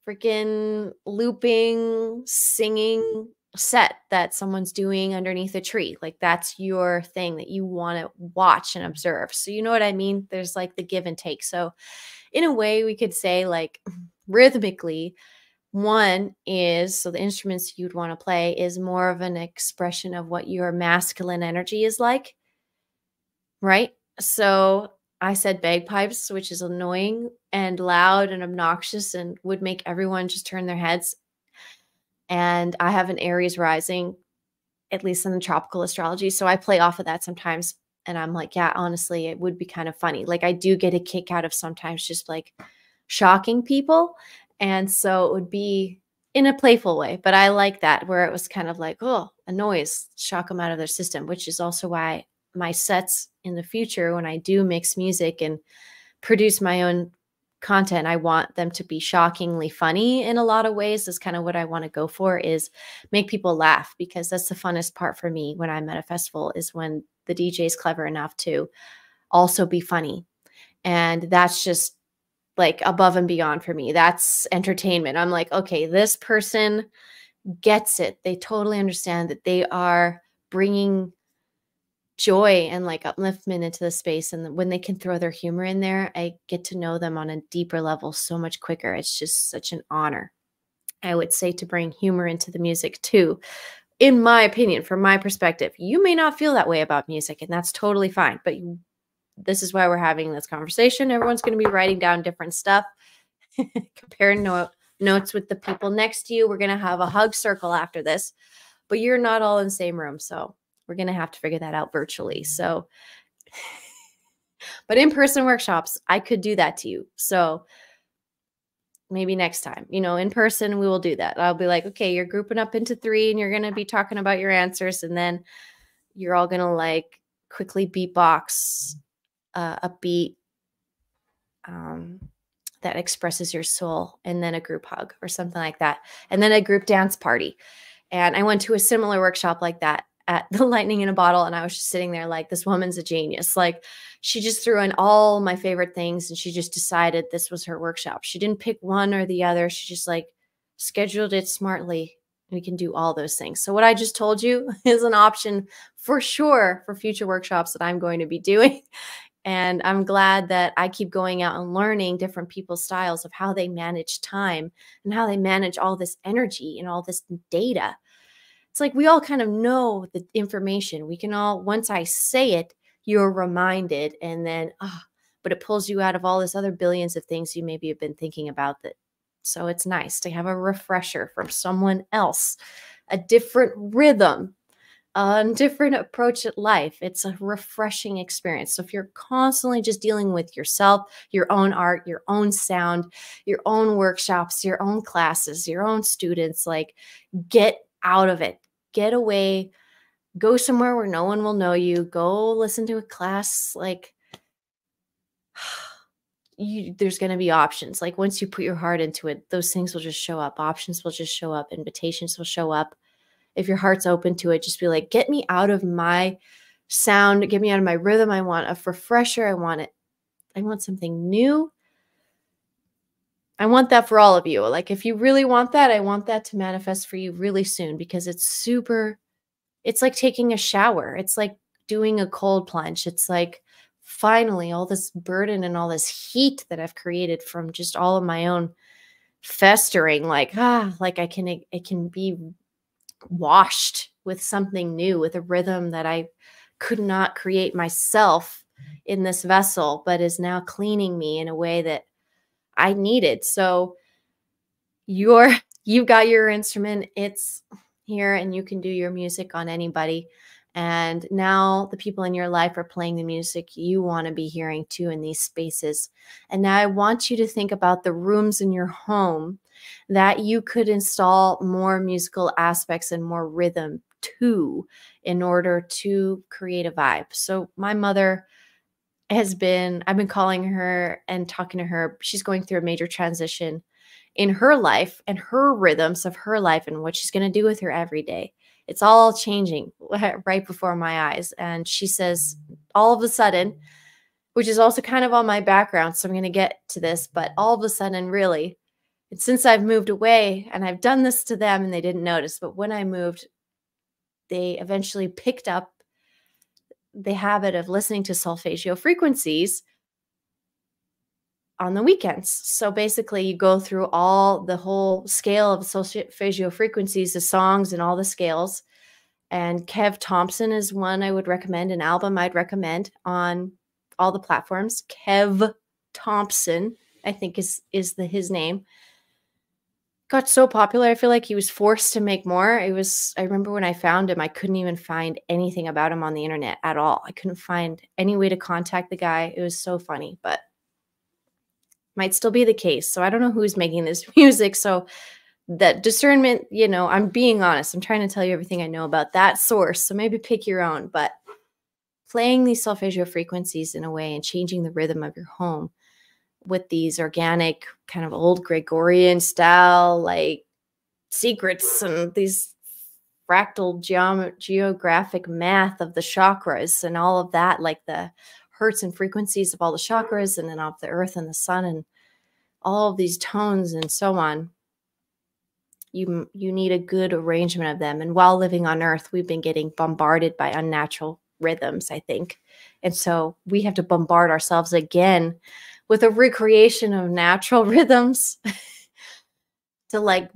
freaking looping, singing set that someone's doing underneath a tree. Like, that's your thing that you want to watch and observe. So you know what I mean? There's like the give and take. So in a way we could say, like, rhythmically, one is, so the instruments you'd want to play is more of an expression of what your masculine energy is like, right? So I said bagpipes, which is annoying and loud and obnoxious and would make everyone just turn their heads. And I have an Aries rising, at least in the tropical astrology. So I play off of that sometimes. And I'm like, yeah, honestly, it would be kind of funny. Like, I do get a kick out of sometimes just like shocking people. And so it would be in a playful way. But I like that, where it was kind of like, oh, a noise, shock them out of their system, which is also why my sets in the future, when I do mix music and produce my own content, I want them to be shockingly funny in a lot of ways. That's kind of what I want to go for, is make people laugh, because that's the funnest part for me when I'm at a festival, is when the DJ is clever enough to also be funny. And that's just like above and beyond for me. That's entertainment. I'm like, okay, this person gets it. They totally understand that they are bringing joy and like upliftment into the space. And when they can throw their humor in there, I get to know them on a deeper level so much quicker. It's just such an honor, I would say, to bring humor into the music too. In my opinion, from my perspective, you may not feel that way about music, and that's totally fine. But this is why we're having this conversation. Everyone's going to be writing down different stuff, comparing notes with the people next to you. We're going to have a hug circle after this, but you're not all in the same room. So we're going to have to figure that out virtually. So, but in-person workshops, I could do that to you. So maybe next time, in person, we will do that. I'll be like, okay, you're grouping up into 3 and you're going to be talking about your answers. And then you're all going to like quickly beatbox a beat that expresses your soul, and then a group hug or something like that. And then a group dance party. And I went to a similar workshop like that at the Lightning in a Bottle. And I was just sitting there like, this woman's a genius. Like, she just threw in all my favorite things and she just decided this was her workshop. She didn't pick one or the other. She just like scheduled it smartly. We can do all those things. So what I just told you is an option for sure for future workshops that I'm going to be doing. And I'm glad that I keep going out and learning different people's styles of how they manage time and how they manage all this energy and all this data. it's like we all kind of know the information. We can all, once I say it, you're reminded, and then, but it pulls you out of all this other billions of things you maybe have been thinking about that. So it's nice to have a refresher from someone else, a different rhythm, a different approach at life. It's a refreshing experience. So if you're constantly just dealing with yourself, your own art, your own sound, your own workshops, your own classes, your own students, like, get out of it. Get away. Go somewhere where no one will know you. Go listen to a class. Like, there's going to be options. Like, once you put your heart into it, those things will just show up. Options will just show up. Invitations will show up. If your heart's open to it, just be like, get me out of my sound. Get me out of my rhythm. I want a refresher. I want something new. I want that for all of you. Like, if you really want that, I want that to manifest for you really soon, because it's like taking a shower. It's like doing a cold plunge. It's like, finally, all this burden and all this heat that I've created from just all of my own festering, like it can be washed with something new, with a rhythm that I could not create myself in this vessel, but is now cleaning me in a way that I needed. So you've got your instrument. It's here, and you can do your music on anybody. And now the people in your life are playing the music you want to be hearing too in these spaces. And now I want you to think about the rooms in your home that you could install more musical aspects and more rhythm to, in order to create a vibe. So my mother I've been calling her and talking to her. She's going through a major transition in her life and her rhythms of her life and what she's going to do with her every day. It's all changing right before my eyes. And she says, all of a sudden, which is also kind of on my background, so I'm going to get to this, but all of a sudden, really, and since I've moved away, and I've done this to them and they didn't notice, but when I moved, they eventually picked up the habit of listening to solfeggio frequencies on the weekends. So basically, you go through the whole scale of solfeggio frequencies, the songs and all the scales. And Kev Thompson is one I would recommend, an album I'd recommend on all the platforms. Kev Thompson, I think is his name. Got so popular. I feel like he was forced to make more. I remember when I found him, I couldn't even find anything about him on the internet at all. I couldn't find any way to contact the guy. It was so funny, but might still be the case. So I don't know who's making this music. So that discernment, I'm being honest. I'm trying to tell you everything I know about that source. So maybe pick your own, but playing these solfeggio frequencies in a way and changing the rhythm of your home with these organic, kind of old Gregorian style, like secrets and these fractal geographic math of the chakras and all of that, like the hertz and frequencies of all the chakras, and then of the earth and the sun and all of these tones and so on. You need a good arrangement of them. And while living on earth, we've been getting bombarded by unnatural rhythms, I think. And so we have to bombard ourselves again with a recreation of natural rhythms to like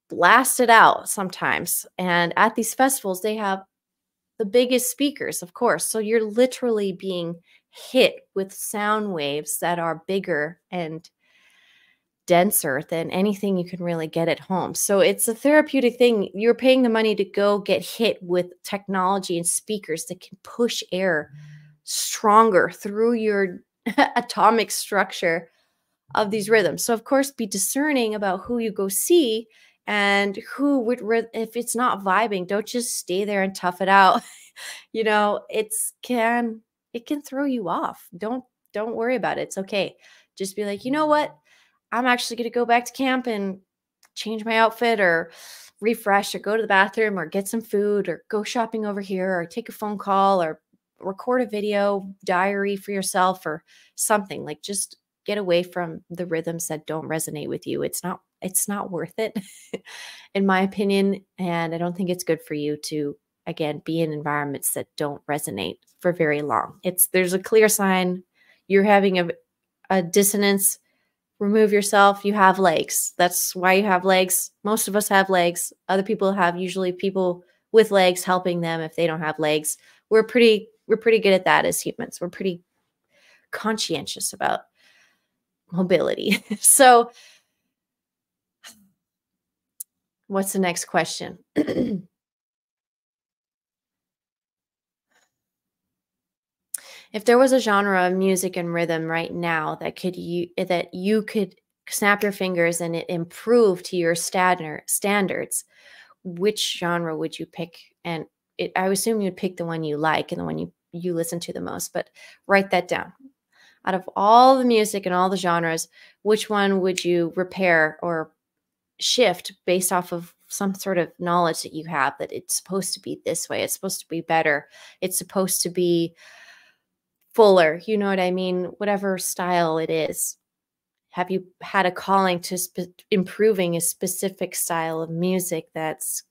blast it out sometimes. And at these festivals, they have the biggest speakers, of course. So you're literally being hit with sound waves that are bigger and denser than anything you can really get at home. So it's a therapeutic thing. You're paying the money to go get hit with technology and speakers that can push air stronger through your atomic structure of these rhythms. So of course, be discerning about who you go see, and who would, if it's not vibing, don't just stay there and tough it out. It can throw you off. Don't worry about it. It's okay. Just be like, you know what? I'm actually going to go back to camp and change my outfit, or refresh, or go to the bathroom, or get some food, or go shopping over here, or take a phone call, or record a video diary for yourself, or something. Like, just get away from the rhythms that don't resonate with you. It's not worth it, in my opinion. And I don't think it's good for you to, again, be in environments that don't resonate for very long. There's a clear sign you're having a dissonance. Remove yourself. You have legs. That's why you have legs. Most of us have legs. Other people have, usually people with legs, helping them if they don't have legs. We're pretty good at that as humans. We're pretty conscientious about mobility. So, what's the next question? If there was a genre of music and rhythm right now that you could snap your fingers and it improved to your standards, which genre would you pick? And I would assume you'd pick the one you like and the one you listen to the most, but write that down. Out of all the music and all the genres, which one would you repair or shift based off of some sort of knowledge that you have that it's supposed to be this way, it's supposed to be better, it's supposed to be fuller, you know what I mean? Whatever style it is. Have you had a calling to improving a specific style of music that's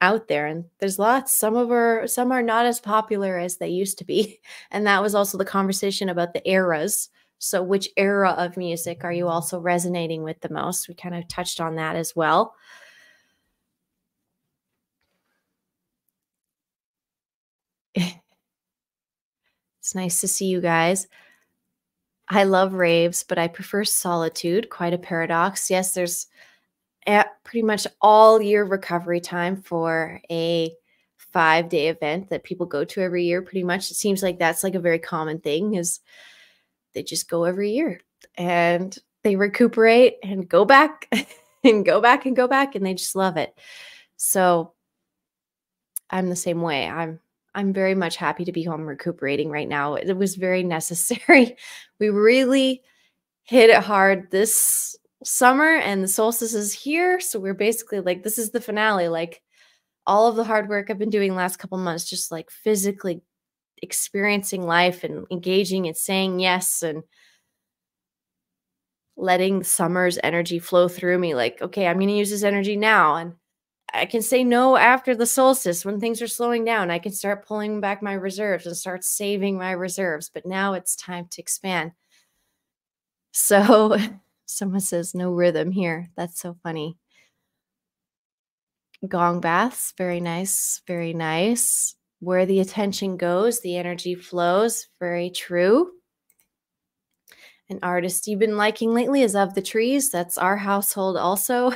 out there? And there's lots. Some are not as popular as they used to be. And that was also the conversation about the eras. So which era of music are you also resonating with the most? We kind of touched on that as well. It's nice to see you guys. I love raves, but I prefer solitude. Quite a paradox. Yes, there's pretty much all year recovery time for a 5-day event that people go to every year. Pretty much, it seems like that's like a very common thing is they just go every year and they recuperate and go back and go back and go back, and they just love it. So I'm the same way. I'm very much happy to be home recuperating right now. It was very necessary. We really hit it hard this summer and the solstice is here. So we're basically like, this is the finale. Like all of the hard work I've been doing the last couple months, just like physically experiencing life and engaging and saying yes and letting summer's energy flow through me. Like, okay, I'm going to use this energy now. And I can say no after the solstice when things are slowing down. I can start pulling back my reserves and start saving my reserves. But now it's time to expand. So someone says no rhythm here. That's so funny. Gong baths, very nice, very nice. Where the attention goes, the energy flows. Very true. An artist you've been liking lately is Of the Trees. That's our household also.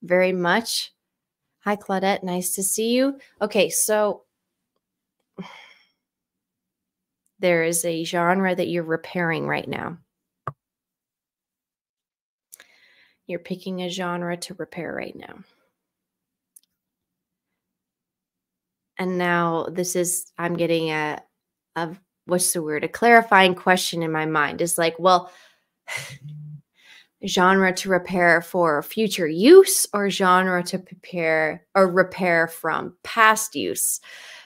Very much. Hi, Claudette. Nice to see you. Okay, so there is a genre that you're repairing right now. You're picking a genre to repair right now. And now this is, I'm getting a what's the word? A clarifying question in my mind is like, well, genre to repair for future use or genre to prepare or repair from past use.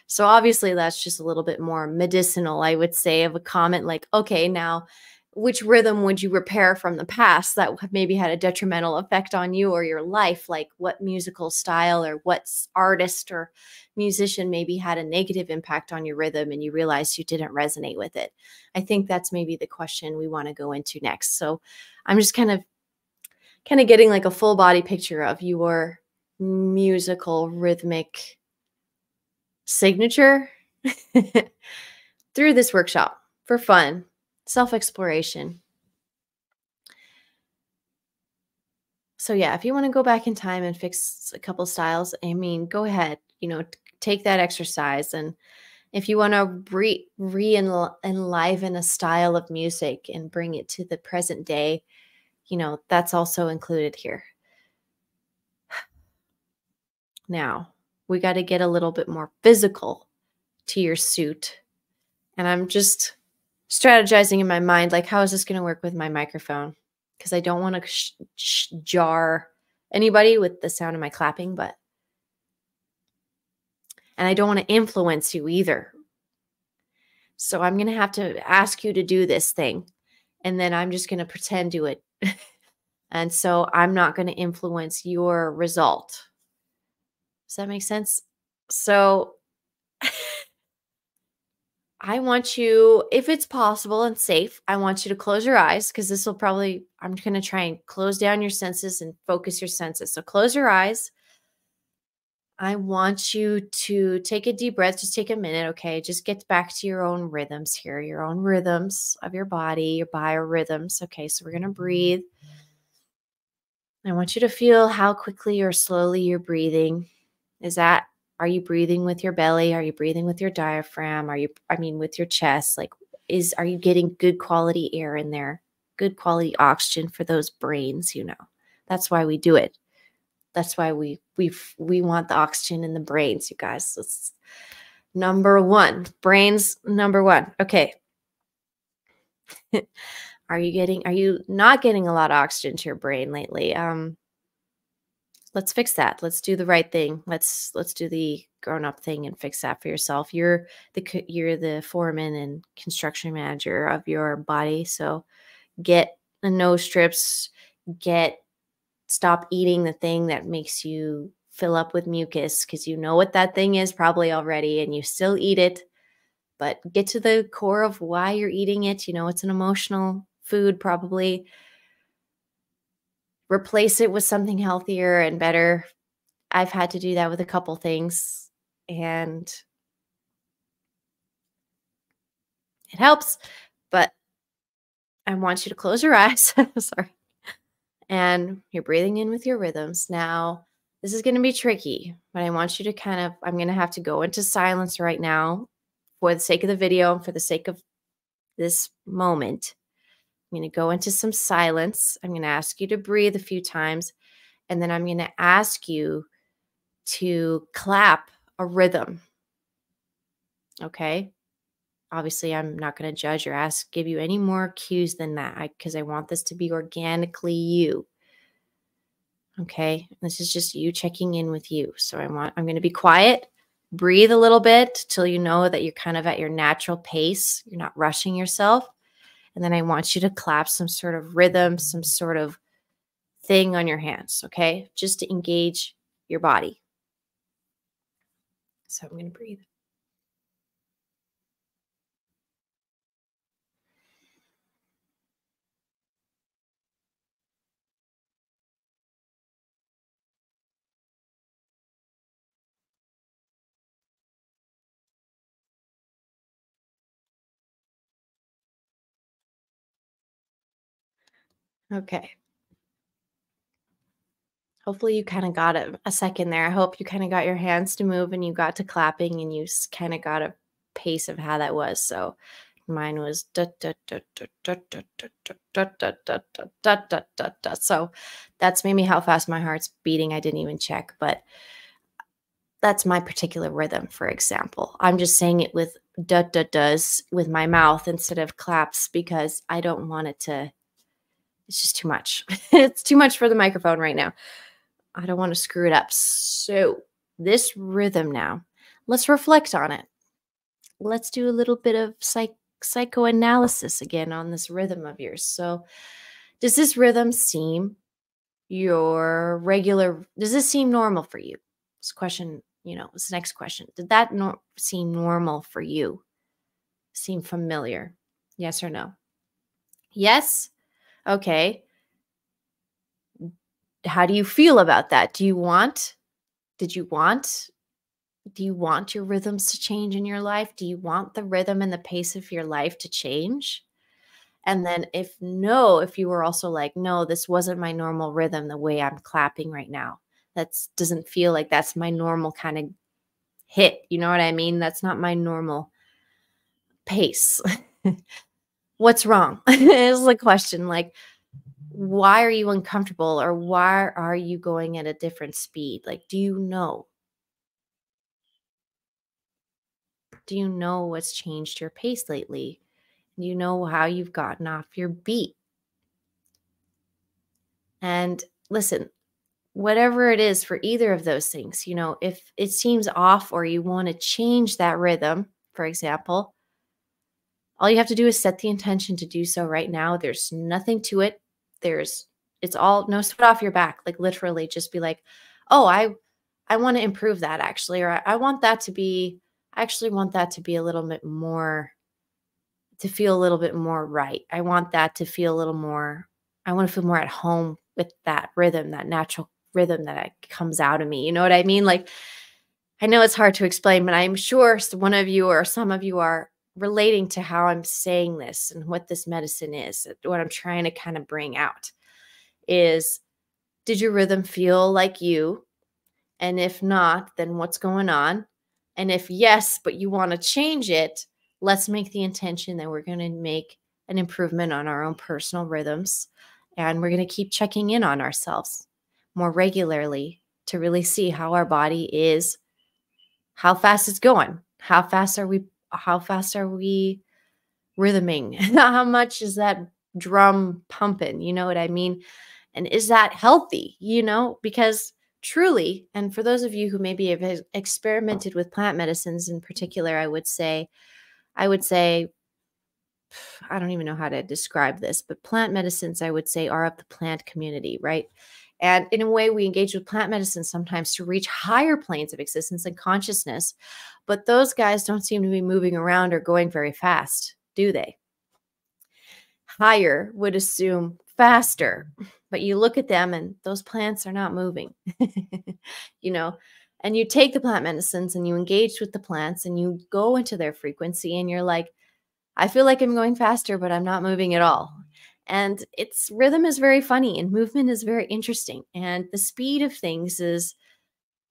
So obviously that's just a little bit more medicinal, I would say, of a comment like, okay, now which rhythm would you repair from the past that maybe had a detrimental effect on you or your life? Like what musical style or what artist or musician maybe had a negative impact on your rhythm and you realized you didn't resonate with it? I think that's maybe the question we want to go into next. So I'm just kind of getting like a full body picture of your musical rhythmic signature through this workshop for fun, self-exploration. So yeah, if you want to go back in time and fix a couple styles, I mean, go ahead, take that exercise. And if you want to enliven a style of music and bring it to the present day, that's also included here. Now, we got to get a little bit more physical to your suit. And I'm just strategizing in my mind, like, how is this going to work with my microphone? Because I don't want to jar anybody with the sound of my clapping, and I don't want to influence you either. So I'm going to have to ask you to do this thing, and then I'm just going to pretend to it. And so I'm not going to influence your result. Does that make sense? So I want you, if it's possible and safe, I want you to close your eyes because this will probably, I'm going to try and close down your senses and focus your senses. So close your eyes I want you to take a deep breath. Just take a minute, okay? Just get back to your own rhythms here, your own rhythms of your body, your biorhythms. Okay, so we're going to breathe. I want you to feel how quickly or slowly you're breathing. Are you breathing with your belly? Are you breathing with your diaphragm? With your chest? Are you getting good quality air in there? Good quality oxygen for those brains, That's why we do it. That's why we want the oxygen in the brains, you guys. That's number one. Brains, number one. Okay. Are you not getting a lot of oxygen to your brain lately? Let's fix that. Let's do the right thing. Let's do the grown-up thing and fix that for yourself. You're the foreman and construction manager of your body. So get the nose strips, stop eating the thing that makes you fill up with mucus, because you know what that thing is probably already and you still eat it. But get to the core of why you're eating it. It's an emotional food probably. Replace it with something healthier and better. I've had to do that with a couple things, and it helps. But I want you to close your eyes. Sorry. And you're breathing in with your rhythms. Now, this is going to be tricky, but I want you to I'm going to have to go into silence right now for the sake of the video and for the sake of this moment. I'm going to go into some silence. I'm going to ask you to breathe a few times, and then I'm going to ask you to clap a rhythm. Okay? Obviously, I'm not going to judge or give you any more cues than that, because I want this to be organically you. Okay? This is just you checking in with you. So I'm going to be quiet. Breathe a little bit till you know that you're kind of at your natural pace. You're not rushing yourself. And then I want you to clap some sort of rhythm, some sort of thing on your hands, okay? Just to engage your body. So I'm going to breathe. Okay. Hopefully you kind of got a second there. I hope you kind of got your hands to move and you got to clapping and you kind of got a pace of how that was. So mine was da da da da da da da da da da da da da da. So that's maybe how fast my heart's beating. I didn't even check, but that's my particular rhythm, for example. I'm just saying it with da da does with my mouth instead of claps because I don't want it to. It's just too much. It's too much for the microphone right now. I don't want to screw it up. So this rhythm now, let's reflect on it. Let's do a little bit of psychoanalysis again on this rhythm of yours. So does this rhythm seem does this seem normal for you? This question, this next question. Did that seem normal for you? Seem familiar? Yes or no? Yes? Okay. How do you feel about that? Do you want your rhythms to change in your life? Do you want the rhythm and the pace of your life to change? And then if you were also like, no, this wasn't my normal rhythm, the way I'm clapping right now. That doesn't feel like that's my normal kind of hit. You know what I mean? That's not my normal pace. What's wrong? Is the question. Like, why are you uncomfortable, or why are you going at a different speed? Like, do you know? Do you know what's changed your pace lately? Do you know how you've gotten off your beat? And listen, whatever it is for either of those things, if it seems off or you want to change that rhythm, for example, all you have to do is set the intention to do so right now. There's nothing to it. It's all no sweat off your back. Like literally just be like, oh, I want to improve that actually, or I want that to be, I actually want that to be a little bit more, to feel a little bit more right. I want that to feel a little more, I want to feel more at home with that rhythm, that natural rhythm that comes out of me. You know what I mean? Like I know it's hard to explain, but I'm sure one of you or some of you are relating to how I'm saying this and what this medicine is. What I'm trying to kind of bring out is, did your rhythm feel like you? And if not, then what's going on? And if yes, but you want to change it, let's make the intention that we're going to make an improvement on our own personal rhythms. And we're going to keep checking in on ourselves more regularly to really see how our body is, how fast it's going. How fast are we rhythming? How much is that drum pumping? You know what I mean? And is that healthy? Because truly, and for those of you who maybe have experimented with plant medicines in particular, I would say, I don't even know how to describe this, but plant medicines, I would say, are of the plant community, right? And in a way, we engage with plant medicine sometimes to reach higher planes of existence and consciousness. But those guys don't seem to be moving around or going very fast, do they? Higher would assume faster, but you look at them and those plants are not moving, and you take the plant medicines and you engage with the plants and you go into their frequency and you're like, I feel like I'm going faster, but I'm not moving at all. And its rhythm is very funny and movement is very interesting. And the speed of things is,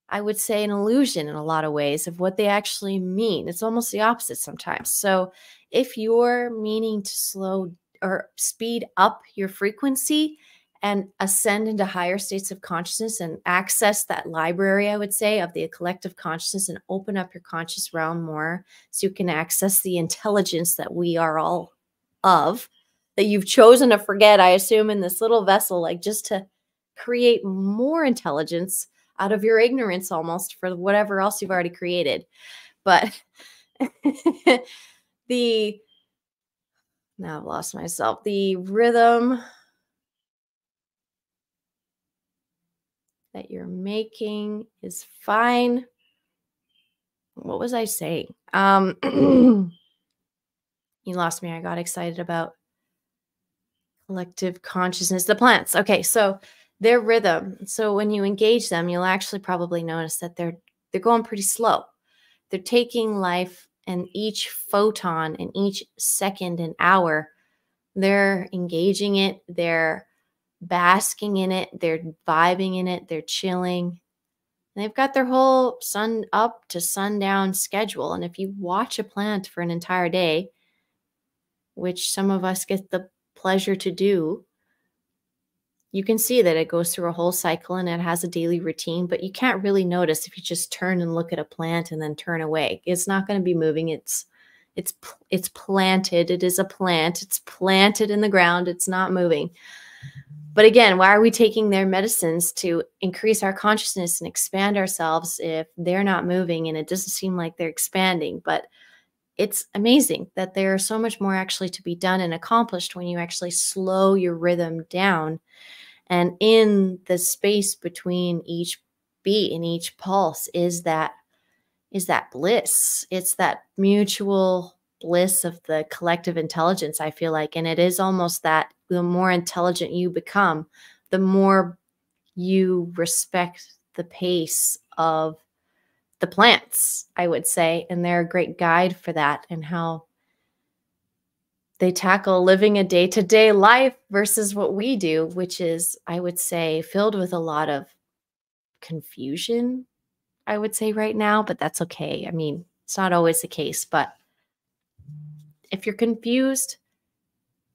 I would say, an illusion in a lot of ways of what they actually mean. It's almost the opposite sometimes. So if you're meaning to slow or speed up your frequency and ascend into higher states of consciousness and access that library, I would say, of the collective consciousness and open up your conscious realm more so you can access the intelligence that we are all of, that you've chosen to forget, I assume, in this little vessel, like just to create more intelligence out of your ignorance almost for whatever else you've already created. But now I've lost myself. The rhythm that you're making is fine. What was I saying? You lost me. I got excited about collective consciousness, the plants. Okay, so their rhythm. So when you engage them, you'll actually probably notice that they're going pretty slow. They're taking life and each photon and each second and hour, they're engaging it, they're basking in it, they're vibing in it, they're chilling. They've got their whole sun up to sundown schedule. And if you watch a plant for an entire day, which some of us get the pleasure to do, you can see that it goes through a whole cycle and it has a daily routine, but you can't really notice if you just turn and look at a plant and then turn away. It's not going to be moving. It's planted. It is a plant. It's planted in the ground. It's not moving. But again, why are we taking their medicines to increase our consciousness and expand ourselves if they're not moving and it doesn't seem like they're expanding? But it's amazing that there's so much more actually to be done and accomplished when you actually slow your rhythm down. And in the space between each beat and each pulse is that bliss. It's that mutual bliss of the collective intelligence, I feel like. And it is almost that the more intelligent you become, the more you respect the pace of the plants, I would say. And they're a great guide for that and how they tackle living a day-to-day life versus what we do, which is, I would say, filled with a lot of confusion, I would say right now, but that's okay. I mean, it's not always the case, but if you're confused,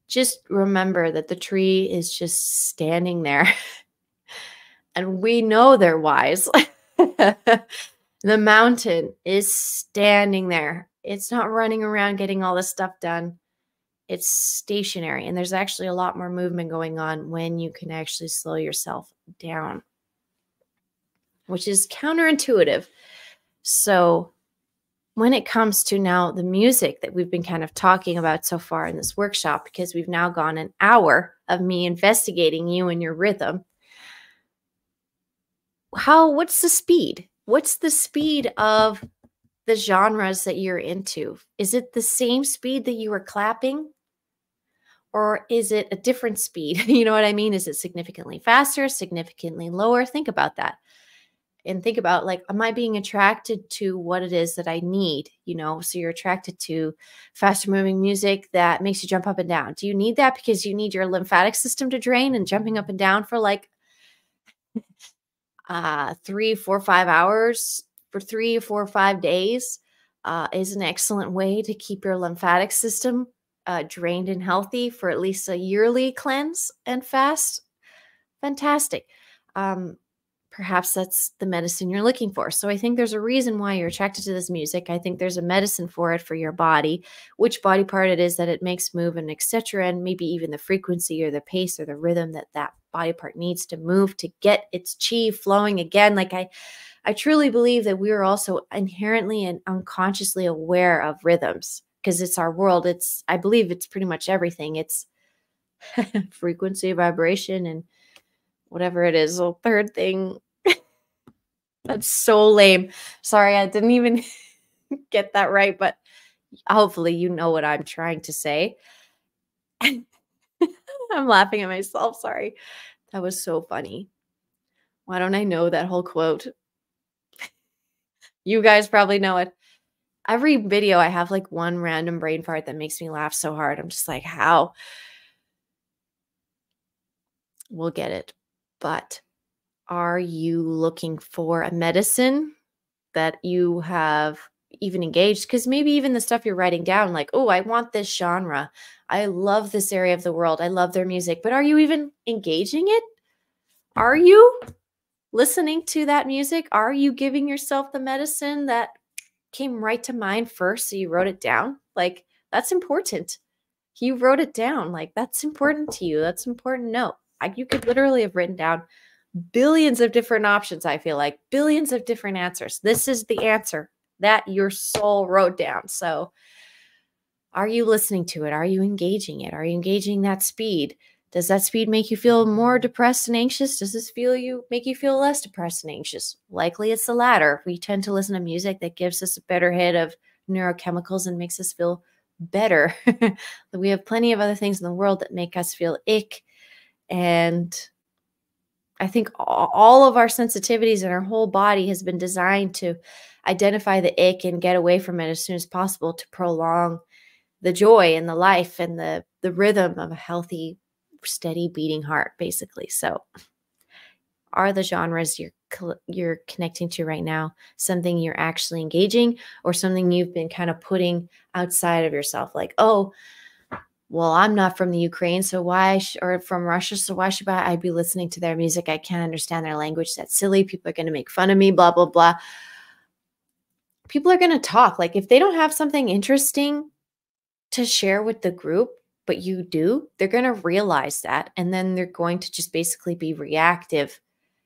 just remember that the tree is just standing there and we know they're wise. The mountain is standing there. It's not running around getting all this stuff done. It's stationary. And there's actually a lot more movement going on when you can actually slow yourself down, which is counterintuitive. So when it comes to now the music that we've been kind of talking about so far in this workshop, because we've now gone an hour of me investigating you and your rhythm, what's the speed? What's the speed of the genres that you're into? Is it the same speed that you were clapping? Or is it a different speed? You know what I mean? Is it significantly faster, significantly lower? Think about that. and think about, like, am I being attracted to what it is that I need? So you're attracted to faster moving music that makes you jump up and down. Do you need that because you need your lymphatic system to drain, and jumping up and down for like 3, 4, 5 hours for 3, 4, 5 days is an excellent way to keep your lymphatic system drained and healthy for at least a yearly cleanse and fast? Fantastic. Um, Perhaps that's the medicine you're looking for. So I think there's a reason why you're attracted to this music. I think there's a medicine for it for your body, which body part it is that it makes move, and etc. And maybe even the frequency or the pace or the rhythm that that body part needs to move to get its chi flowing again. Like I truly believe that we are also inherently and unconsciously aware of rhythms because it's our world. I believe it's pretty much everything. It's frequency, vibration, and whatever it is, the third thing. That's so lame. Sorry, I didn't even get that right, but hopefully you know what I'm trying to say. I'm laughing at myself. Sorry. That was so funny. Why don't I know that whole quote? You guys probably know it. Every video, I have like one random brain fart that makes me laugh so hard. I'm just like, how? We'll get it. But are you looking for a medicine that you have even engaged? Because maybe even the stuff you're writing down, like, oh, I want this genre. I love this area of the world. I love their music. But are you even engaging it? Are you listening to that music? Are you giving yourself the medicine that came right to mind first, so you wrote it down? Like, that's important. You wrote it down. Like, that's important to you. That's important. No, you could literally have written down billions of different options. I feel like billions of different answers. This is the answer that your soul wrote down. So are you listening to it? Are you engaging it? Are you engaging that speed? Does that speed make you feel more depressed and anxious? Does this make you feel less depressed and anxious? Likely it's the latter. We tend to listen to music that gives us a better hit of neurochemicals and makes us feel better. We have plenty of other things in the world that make us feel ick. And I think all of our sensitivities and our whole body has been designed to identify the ick and get away from it as soon as possible to prolong the joy and the life and the rhythm of a healthy, steady beating heart, basically. So are the genres you're connecting to right now something you're actually engaging, or something you've been kind of putting outside of yourself? Like, oh, well, I'm not from the Ukraine, so or from Russia, so why should I be listening to their music? I can't understand their language. That's silly. People are going to make fun of me, blah, blah, blah. People are going to talk. Like, if they don't have something interesting to share with the group, but you do, they're going to realize that. And then they're going to just basically be reactive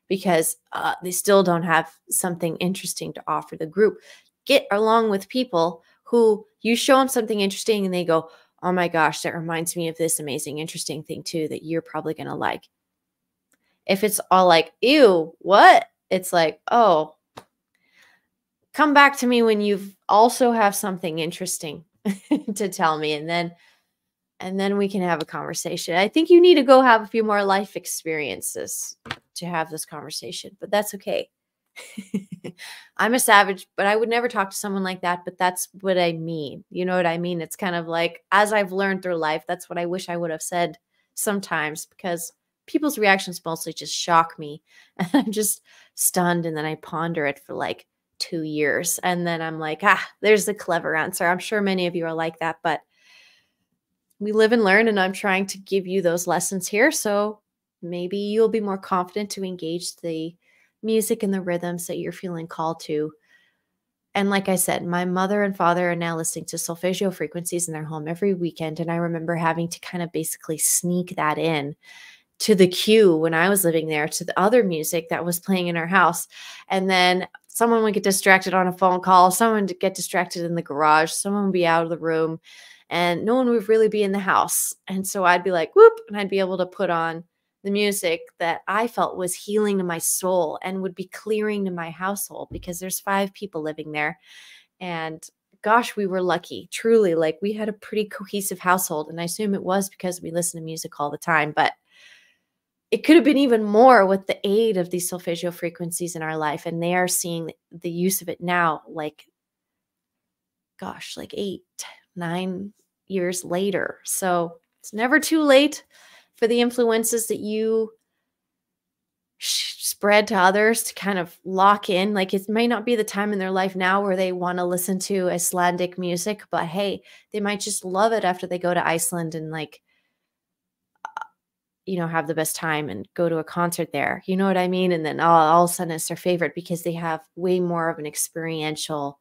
because they still don't have something interesting to offer the group. Get along with people who you show them something interesting and they go, oh my gosh, that reminds me of this amazing, interesting thing too that you're probably going to like. If it's all like, ew, what? It's like, oh, come back to me when you also have something interesting to tell me. And then we can have a conversation. I think you need to go have a few more life experiences to have this conversation, but that's okay. I'm a savage, but I would never talk to someone like that. But that's what I mean. You know what I mean? It's kind of like, as I've learned through life, that's what I wish I would have said sometimes, because people's reactions mostly just shock me. And I'm just stunned. And then I ponder it for like 2 years. And then I'm like, there's the clever answer. I'm sure many of you are like that, but we live and learn. And I'm trying to give you those lessons here. So maybe you'll be more confident to engage the music and the rhythms that you're feeling called to. And like I said, my mother and father are now listening to solfeggio frequencies in their home every weekend. And I remember having to kind of basically sneak that in to the queue when I was living there, to the other music that was playing in our house. And then someone would get distracted on a phone call, someone would get distracted in the garage, someone would be out of the room, and no one would really be in the house. And so I'd be like, whoop, and I'd be able to put on the music that I felt was healing to my soul and would be clearing to my household, because there's 5 people living there. And gosh, we were lucky, truly. Like, we had a pretty cohesive household. And I assume it was because we listened to music all the time. But it could have been even more with the aid of these solfeggio frequencies in our life. And they are seeing the use of it now, like, gosh, like 8, 9 years later. So it's never too late for the influences that you spread to others to kind of lock in. Like, it may not be the time in their life now where they want to listen to Icelandic music, but hey, they might just love it after they go to Iceland and, like, have the best time and go to a concert there. You know what I mean? And then all of a sudden it's their favorite because they have way more of an experiential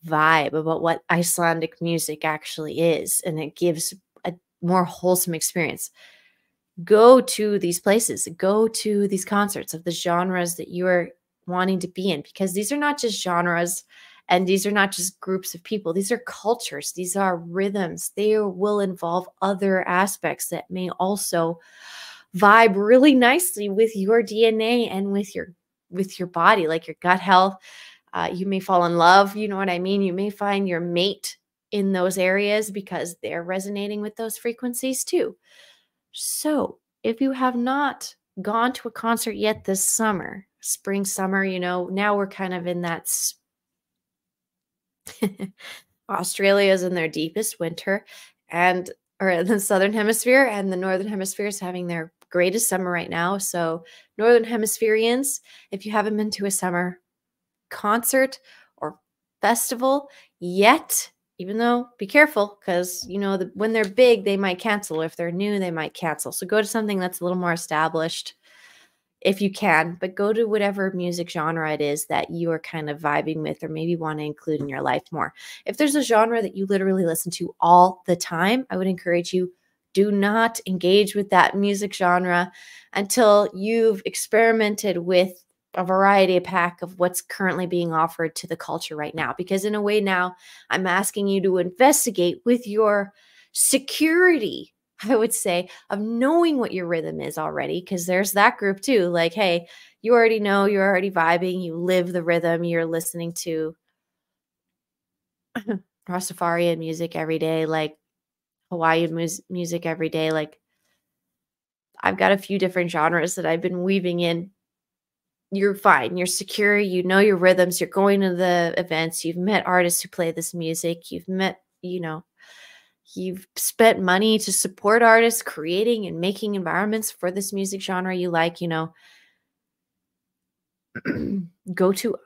vibe about what Icelandic music actually is. And it gives a more wholesome experience. Go to these places, go to these concerts of the genres that you are wanting to be in, because these are not just genres and these are not just groups of people. These are cultures. These are rhythms. They will involve other aspects that may also vibe really nicely with your DNA and with your body, like your gut health. You may fall in love. You know what I mean? You may find your mate in those areas because they're resonating with those frequencies too. So if you have not gone to a concert yet this summer, spring, summer, now we're kind of in that Australia's in their deepest winter, or the southern hemisphere, and the northern hemisphere is having their greatest summer right now. So northern hemispherians, if you haven't been to a summer concert or festival yet, even though be careful, because when they're big, they might cancel. If they're new, they might cancel. So go to something that's a little more established if you can, but go to whatever music genre it is that you are kind of vibing with or maybe want to include in your life more. If there's a genre that you literally listen to all the time, I would encourage you, do not engage with that music genre until you've experimented with a variety pack of what's currently being offered to the culture right now. Because in a way now, I'm asking you to investigate with your security, I would say, of knowing what your rhythm is already, because there's that group too. Like, hey, you already know, you're already vibing, you live the rhythm, you're listening to Rastafarian music every day, like Hawaiian music every day. Like, I've got a few different genres that I've been weaving in. You're fine. You're secure. You know your rhythms. You're going to the events. You've met artists who play this music. You've spent money to support artists creating and making environments for this music genre you like. Go to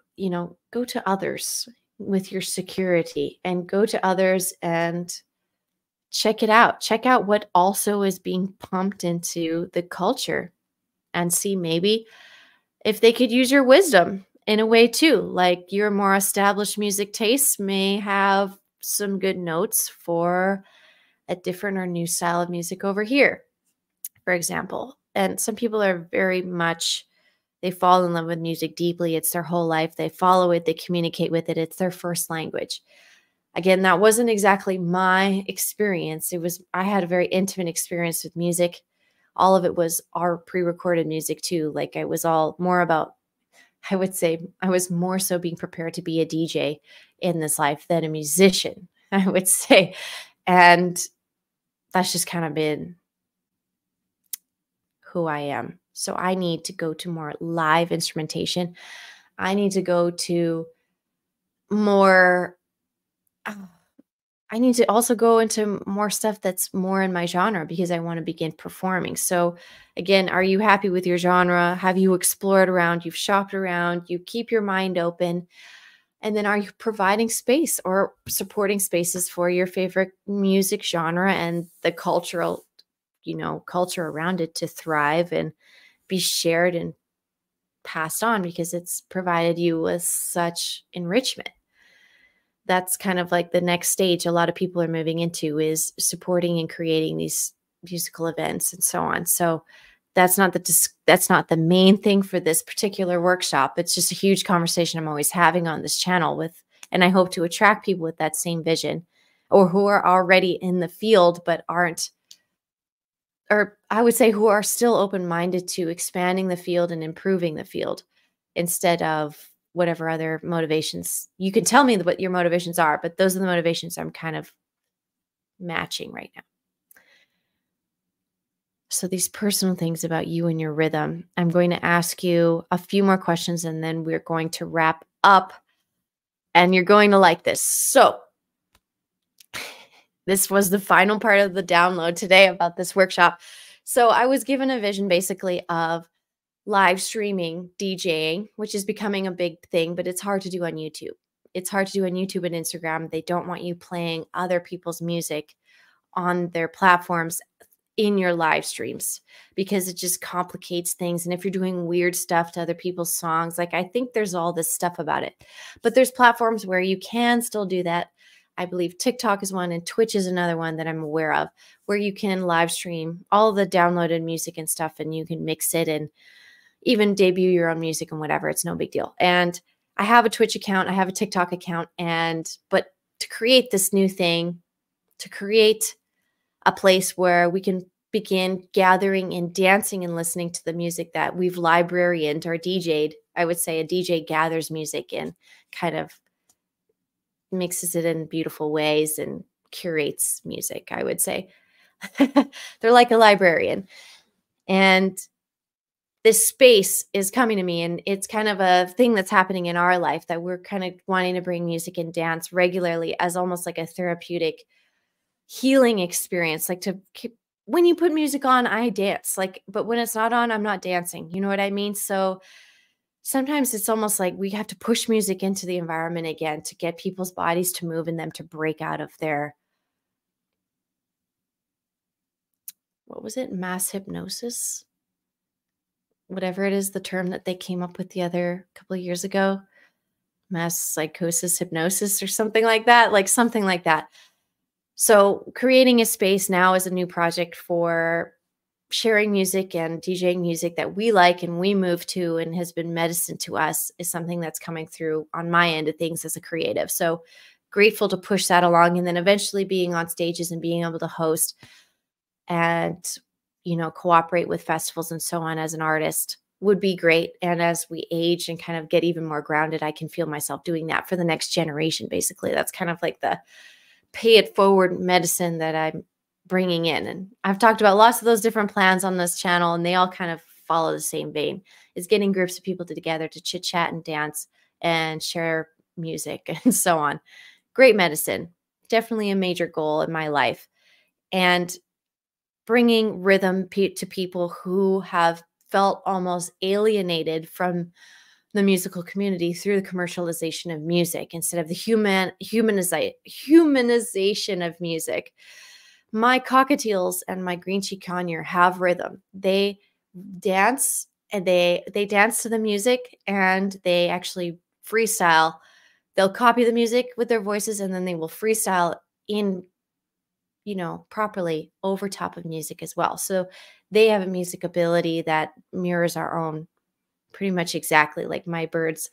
others with your security, and go to others and check it out. Check out what also is being pumped into the culture and see maybe if they could use your wisdom in a way too. Like, your more established music tastes may have some good notes for a different or new style of music over here, for example. And some people are very much, they fall in love with music deeply. It's their whole life. They follow it. They communicate with it. It's their first language. Again, that wasn't exactly my experience. I had a very intimate experience with music. All of it was our pre-recorded music too. Like, it was all more about, I would say I was more so being prepared to be a DJ in this life than a musician, I would say. And that's just kind of been who I am. So I need to go to more live instrumentation. I need to go to more, I need to also go into more stuff that's more in my genre, because I want to begin performing. So again, are you happy with your genre? Have you explored around? You've shopped around, you keep your mind open. And then are you providing space or supporting spaces for your favorite music genre and the culture around it to thrive and be shared and passed on, because it's provided you with such enrichment. That's kind of like the next stage a lot of people are moving into, is supporting and creating these musical events and so on. So that's not the main thing for this particular workshop. It's just a huge conversation I'm always having on this channel and I hope to attract people with that same vision, or who are already in the field but aren't, or I would say who are still open-minded to expanding the field and improving the field, instead of whatever other motivations. You can tell me what your motivations are, but those are the motivations I'm kind of matching right now. So these personal things about you and your rhythm. I'm going to ask you a few more questions and then we're going to wrap up, and you're going to like this. So this was the final part of the download today about this workshop. So I was given a vision basically of live streaming DJing, which is becoming a big thing, but it's hard to do on YouTube. It's hard to do on YouTube and Instagram. They don't want you playing other people's music on their platforms in your live streams because it just complicates things. And if you're doing weird stuff to other people's songs, like I think there's all this stuff about it, but there's platforms where you can still do that. I believe TikTok is one and Twitch is another one that I'm aware of where you can live stream all the downloaded music and stuff and you can mix it and even debut your own music and whatever. It's no big deal. And I have a Twitch account, I have a TikTok account, but to create this new thing, to create a place where we can begin gathering and dancing and listening to the music that we've librarianed or DJ'd. I would say a DJ gathers music and kind of mixes it in beautiful ways and curates music, I would say. They're like a librarian. And this space is coming to me, and it's kind of a thing that's happening in our life that we're kind of wanting to bring music and dance regularly as almost like a therapeutic healing experience. Like when you put music on, I dance, but when it's not on, I'm not dancing. You know what I mean? So sometimes it's almost like we have to push music into the environment again to get people's bodies to move and them to break out of their, what was it? Mass hypnosis? Whatever it is, the term that they came up with the other couple of years ago, mass psychosis, hypnosis, or something like that. So creating a space now is a new project for sharing music and DJing music that we like and we move to and has been medicine to us is something that's coming through on my end of things as a creative. So grateful to push that along, and then eventually being on stages and being able to host and, cooperate with festivals and so on as an artist would be great. And as we age and kind of get even more grounded, I can feel myself doing that for the next generation. Basically, that's kind of like the pay it forward medicine that I'm bringing in. And I've talked about lots of those different plans on this channel, and they all kind of follow the same vein. Is getting groups of people together to chit chat and dance and share music and so on. Great medicine. Definitely a major goal in my life. And bringing rhythm to people who have felt almost alienated from the musical community through the commercialization of music instead of the humanization of music. My cockatiels and my green cheek conure have rhythm. They dance and they dance to the music, and they actually freestyle. They'll copy the music with their voices, and then they will freestyle in properly over top of music as well. So they have a music ability that mirrors our own pretty much exactly, like my birds.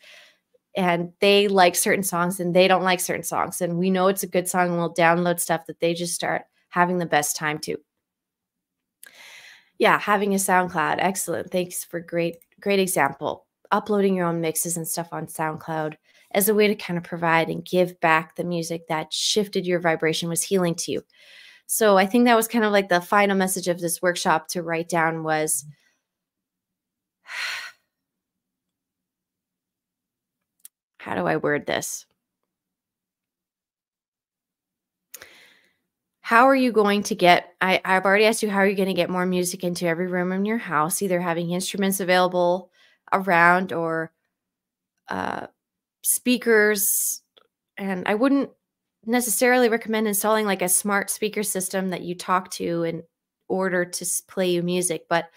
And they like certain songs and they don't like certain songs. And we know it's a good song and we'll download stuff that they just start having the best time to. Yeah, having a SoundCloud. Excellent. Thanks for great example. Uploading your own mixes and stuff on SoundCloud as a way to kind of provide and give back the music that shifted your vibration, was healing to you. So I think that was kind of like the final message of this workshop to write down was, how do I word this? How are you going to get, I've already asked you, how are you going to get more music into every room in your house, either having instruments available around or speakers. And I wouldn't necessarily recommend installing like a smart speaker system that you talk to in order to play you music, but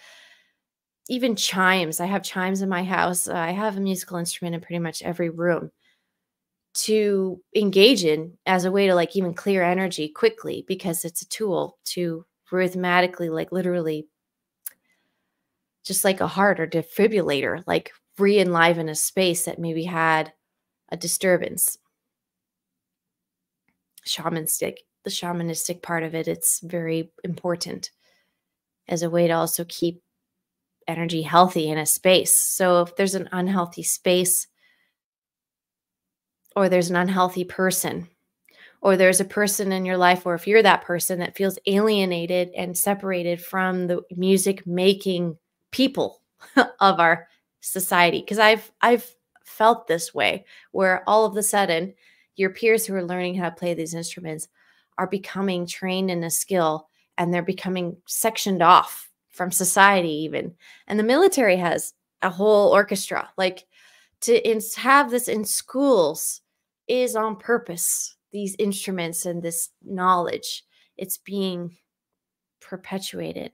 even chimes. I have chimes in my house. I have a musical instrument in pretty much every room to engage in as a way to like even clear energy quickly, because it's a tool to rhythmatically, like literally just like a heart or defibrillator, like re-enliven a space that maybe had a disturbance. The shamanistic part of it, it's very important as a way to also keep energy healthy in a space. So if there's an unhealthy space or there's an unhealthy person, or there's a person in your life, or if you're that person that feels alienated and separated from the music making people of our society. Because I've felt this way, where all of a sudden your peers who are learning how to play these instruments are becoming trained in a skill, and they're becoming sectioned off from society even. And the military has a whole orchestra. Like, have this in schools is on purpose. These instruments and this knowledge, it's being perpetuated,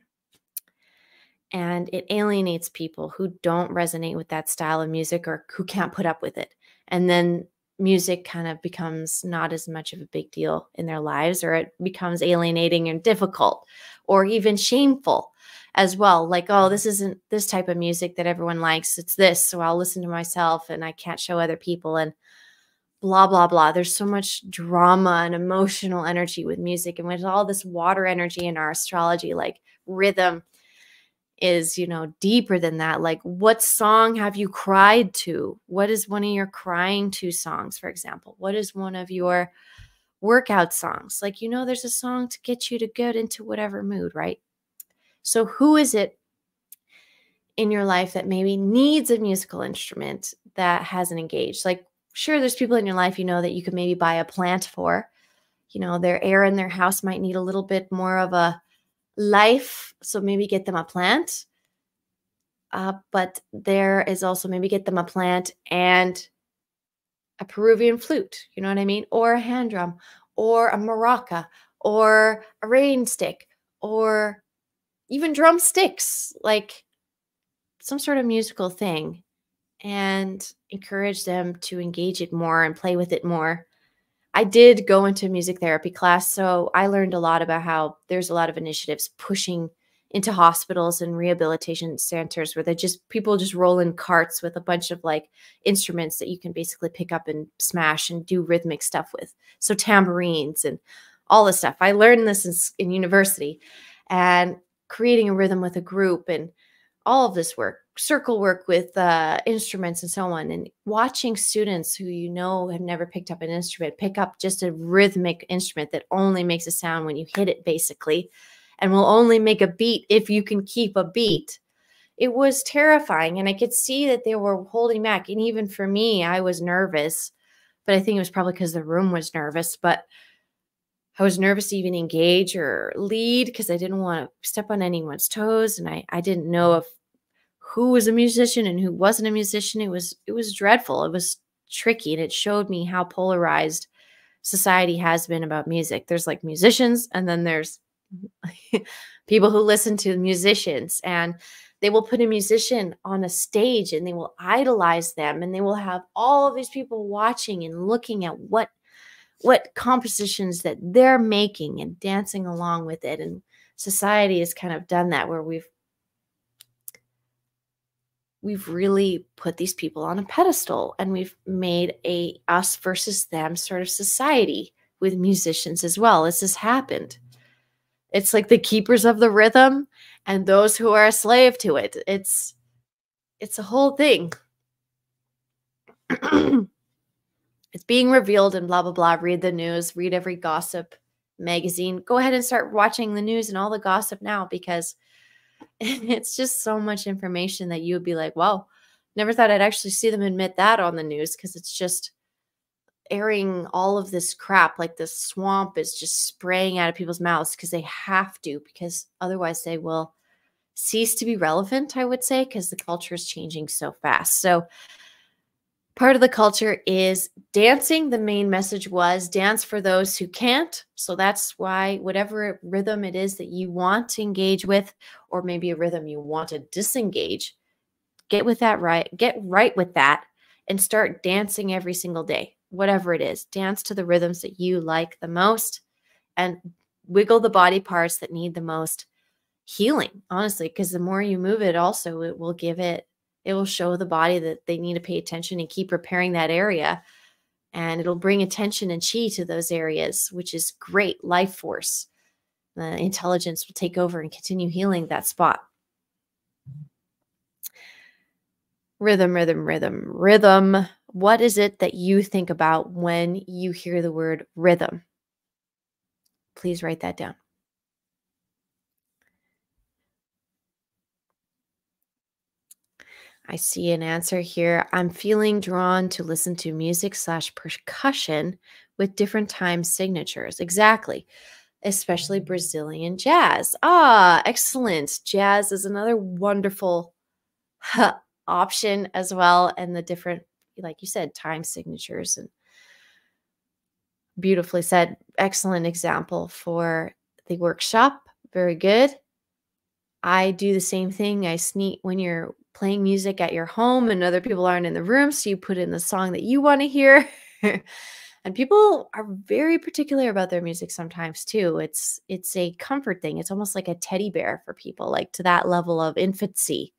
and it alienates people who don't resonate with that style of music or who can't put up with it. And then music kind of becomes not as much of a big deal in their lives, or it becomes alienating and difficult or even shameful as well. Like, oh, this isn't this type of music that everyone likes. It's this. So I'll listen to myself and I can't show other people, and blah, blah, blah. There's so much drama and emotional energy with music, and with all this water energy in our astrology, like rhythm is, deeper than that. Like, what song have you cried to? What is one of your crying to songs, for example? What is one of your workout songs? Like, there's a song to get you to get into whatever mood, right? So who is it in your life that maybe needs a musical instrument that hasn't engaged? Like, sure, there's people in your life, that you could maybe buy a plant for. Their air in their house might need a little bit more of a life, so maybe get them a plant. But there is also, maybe get them a plant and a Peruvian flute, you know what I mean? Or a hand drum, or a maraca, or a rain stick, or even drumsticks, like some sort of musical thing, and encourage them to engage it more and play with it more. I did go into a music therapy class, so I learned a lot about how there's a lot of initiatives pushing into hospitals and rehabilitation centers where people just roll in carts with a bunch of like instruments that you can basically pick up and smash and do rhythmic stuff with. So tambourines and all this stuff. I learned this in university, and creating a rhythm with a group and all of this work, circle work with instruments and so on, and watching students who have never picked up an instrument pick up just a rhythmic instrument that only makes a sound when you hit it, basically, and will only make a beat if you can keep a beat. It was terrifying, and I could see that they were holding back. And even for me, I was nervous, but I think it was probably because the room was nervous. But I was nervous to even engage or lead because I didn't want to step on anyone's toes. And I didn't know who was a musician and who wasn't a musician. It was dreadful. It was tricky. And it showed me how polarized society has been about music. There's like musicians, and then there's people who listen to musicians, and they will put a musician on a stage and they will idolize them, and they will have all of these people watching and looking at what compositions that they're making and dancing along with it. And society has kind of done that, where we've really put these people on a pedestal, and we've made a us versus them sort of society with musicians as well. This has happened. It's like the keepers of the rhythm and those who are a slave to it. It's a whole thing. It's being revealed and blah, blah, blah. Read the news, read every gossip magazine. Go ahead and start watching the news and all the gossip now, because it's just so much information that you would be like, wow, never thought I'd actually see them admit that on the news, because it's just airing all of this crap. Like the swamp is just spraying out of people's mouths because they have to, because otherwise they will cease to be relevant, I would say, because the culture is changing so fast. So part of the culture is dancing. The main message was dance for those who can't. So that's why whatever rhythm it is that you want to engage with, or maybe a rhythm you want to disengage, get right with that, and start dancing every single day. Whatever it is, dance to the rhythms that you like the most, and wiggle the body parts that need the most healing, honestly, because the more you move it, also it will show the body that they need to pay attention and keep repairing that area. And it'll bring attention and chi to those areas, which is great life force. The intelligence will take over and continue healing that spot. Rhythm, rhythm, rhythm, rhythm. What is it that you think about when you hear the word rhythm? Please write that down. I see an answer here. I'm feeling drawn to listen to music slash percussion with different time signatures. Exactly. Especially Brazilian jazz. Ah, excellent. Jazz is another wonderful option as well. And the different, like you said, time signatures, and beautifully said. Excellent example for the workshop. Very good. I do the same thing. I sneak when you're playing music at your home and other people aren't in the room, so you put in the song that you want to hear. And people are very particular about their music sometimes too. It's a comfort thing. It's almost like a teddy bear for people, like to that level of infancy.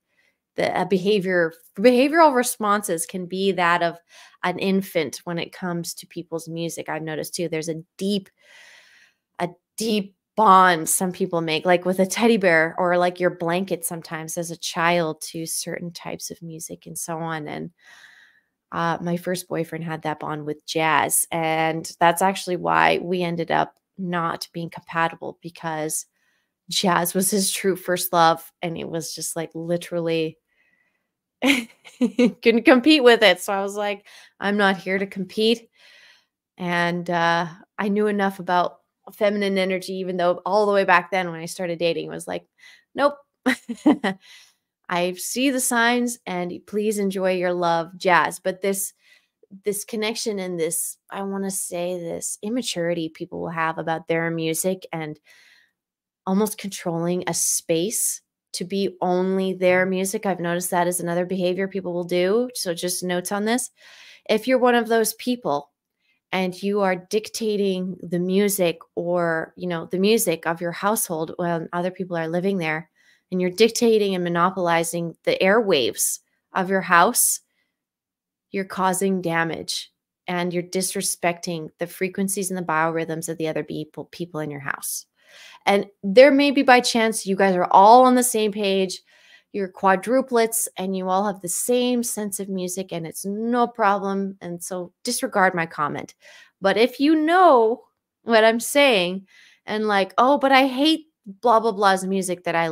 The behavioral responses can be that of an infant when it comes to people's music. I've noticed too. There's a deep bond some people make, like with a teddy bear or like your blanket sometimes as a child, to certain types of music and so on. And my first boyfriend had that bond with jazz. And that's actually why we ended up not being compatible, because jazz was his true first love. And it was just like literally couldn't compete with it. So I was like, I'm not here to compete. And I knew enough about feminine energy, even though all the way back then when I started dating, it was like, nope. I see the signs and please enjoy your love, jazz. But this connection and this, I want to say, this immaturity people will have about their music and almost controlling a space to be only their music. I've noticed that is another behavior people will do. So just notes on this. If you're one of those people and you are dictating the music, or, you know, the music of your household when other people are living there, and you're dictating and monopolizing the airwaves of your house, you're causing damage and you're disrespecting the frequencies and the biorhythms of the other people in your house. And there may be by chance you guys are all on the same page, you're quadruplets, and you all have the same sense of music, and it's no problem. And so disregard my comment. But if you know what I'm saying and like, oh, but I hate blah, blah, blah's music that I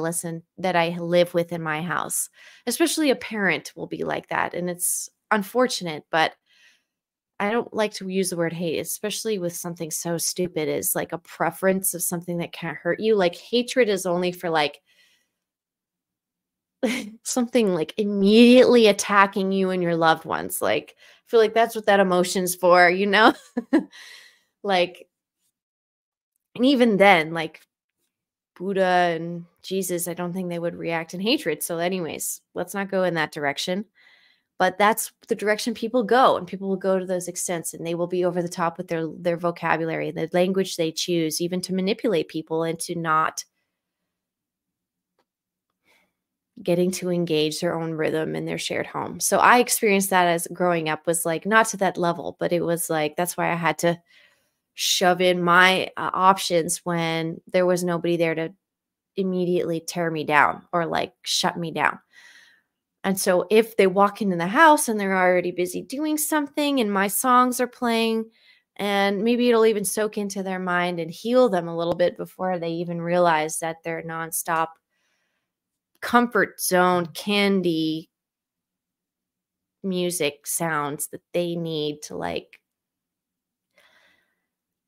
live with in my house, especially a parent will be like that. And it's unfortunate, but I don't like to use the word hate, especially with something so stupid as like a preference of something that can't hurt you. Like hatred is only for like something like immediately attacking you and your loved ones. Like I feel like that's what that emotion's for, you know? Like, and even then, like Buddha and Jesus, I don't think they would react in hatred. So anyways, let's not go in that direction. But that's the direction people go, and people will go to those extents, and they will be over the top with their vocabulary, the language they choose, even to manipulate people into not getting to engage their own rhythm in their shared home. So I experienced that as growing up, was like not to that level, but it was like, that's why I had to shove in my options when there was nobody there to immediately tear me down or like shut me down. And so if they walk into the house and they're already busy doing something and my songs are playing, and maybe it'll even soak into their mind and heal them a little bit before they even realize that their nonstop comfort zone candy music sounds that they need to like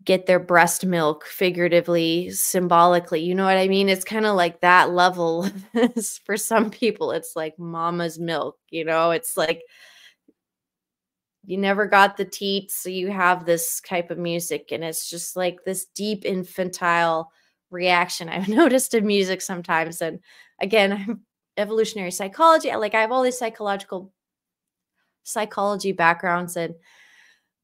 get their breast milk, figuratively, symbolically. You know what I mean? It's kind of like that level. For some people, it's like mama's milk, you know? It's like you never got the teats, so you have this type of music, and it's just like this deep infantile reaction I've noticed in music sometimes. And again, I'm evolutionary psychology. Like I have all these psychology backgrounds, and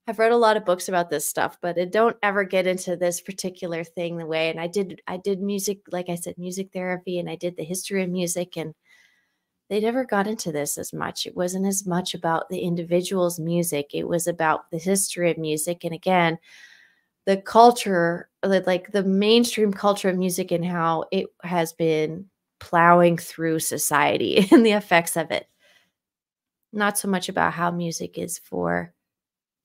I've read a lot of books about this stuff, but I don't ever get into this particular thing the way. And I did music, like I said, music therapy, and I did the history of music, and they never got into this as much. It wasn't as much about the individual's music. It was about the history of music. And again, the culture, like the mainstream culture of music and how it has been plowing through society and the effects of it. Not so much about how music is for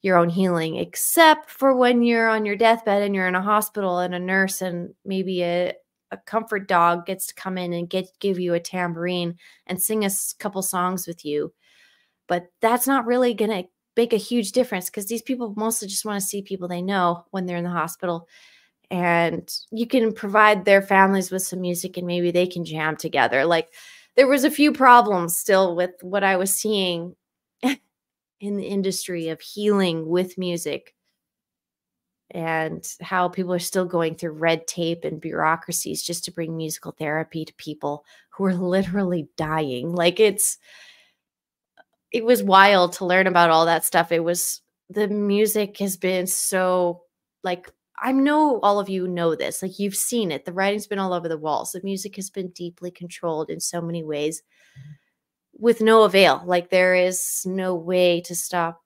your own healing, except for when you're on your deathbed and you're in a hospital and a nurse and maybe a comfort dog gets to come in and give you a tambourine and sing a couple songs with you. But that's not really going to make a huge difference because these people mostly just want to see people they know when they're in the hospital. And you can provide their families with some music and maybe they can jam together. Like, there was a few problems still with what I was seeing in the industry of healing with music, and how people are still going through red tape and bureaucracies just to bring musical therapy to people who are literally dying. Like, it was wild to learn about all that stuff. The music has been so, like, I know all of you know this, like, you've seen it. The writing's been all over the walls. The music has been deeply controlled in so many ways with no avail. Like, there is no way to stop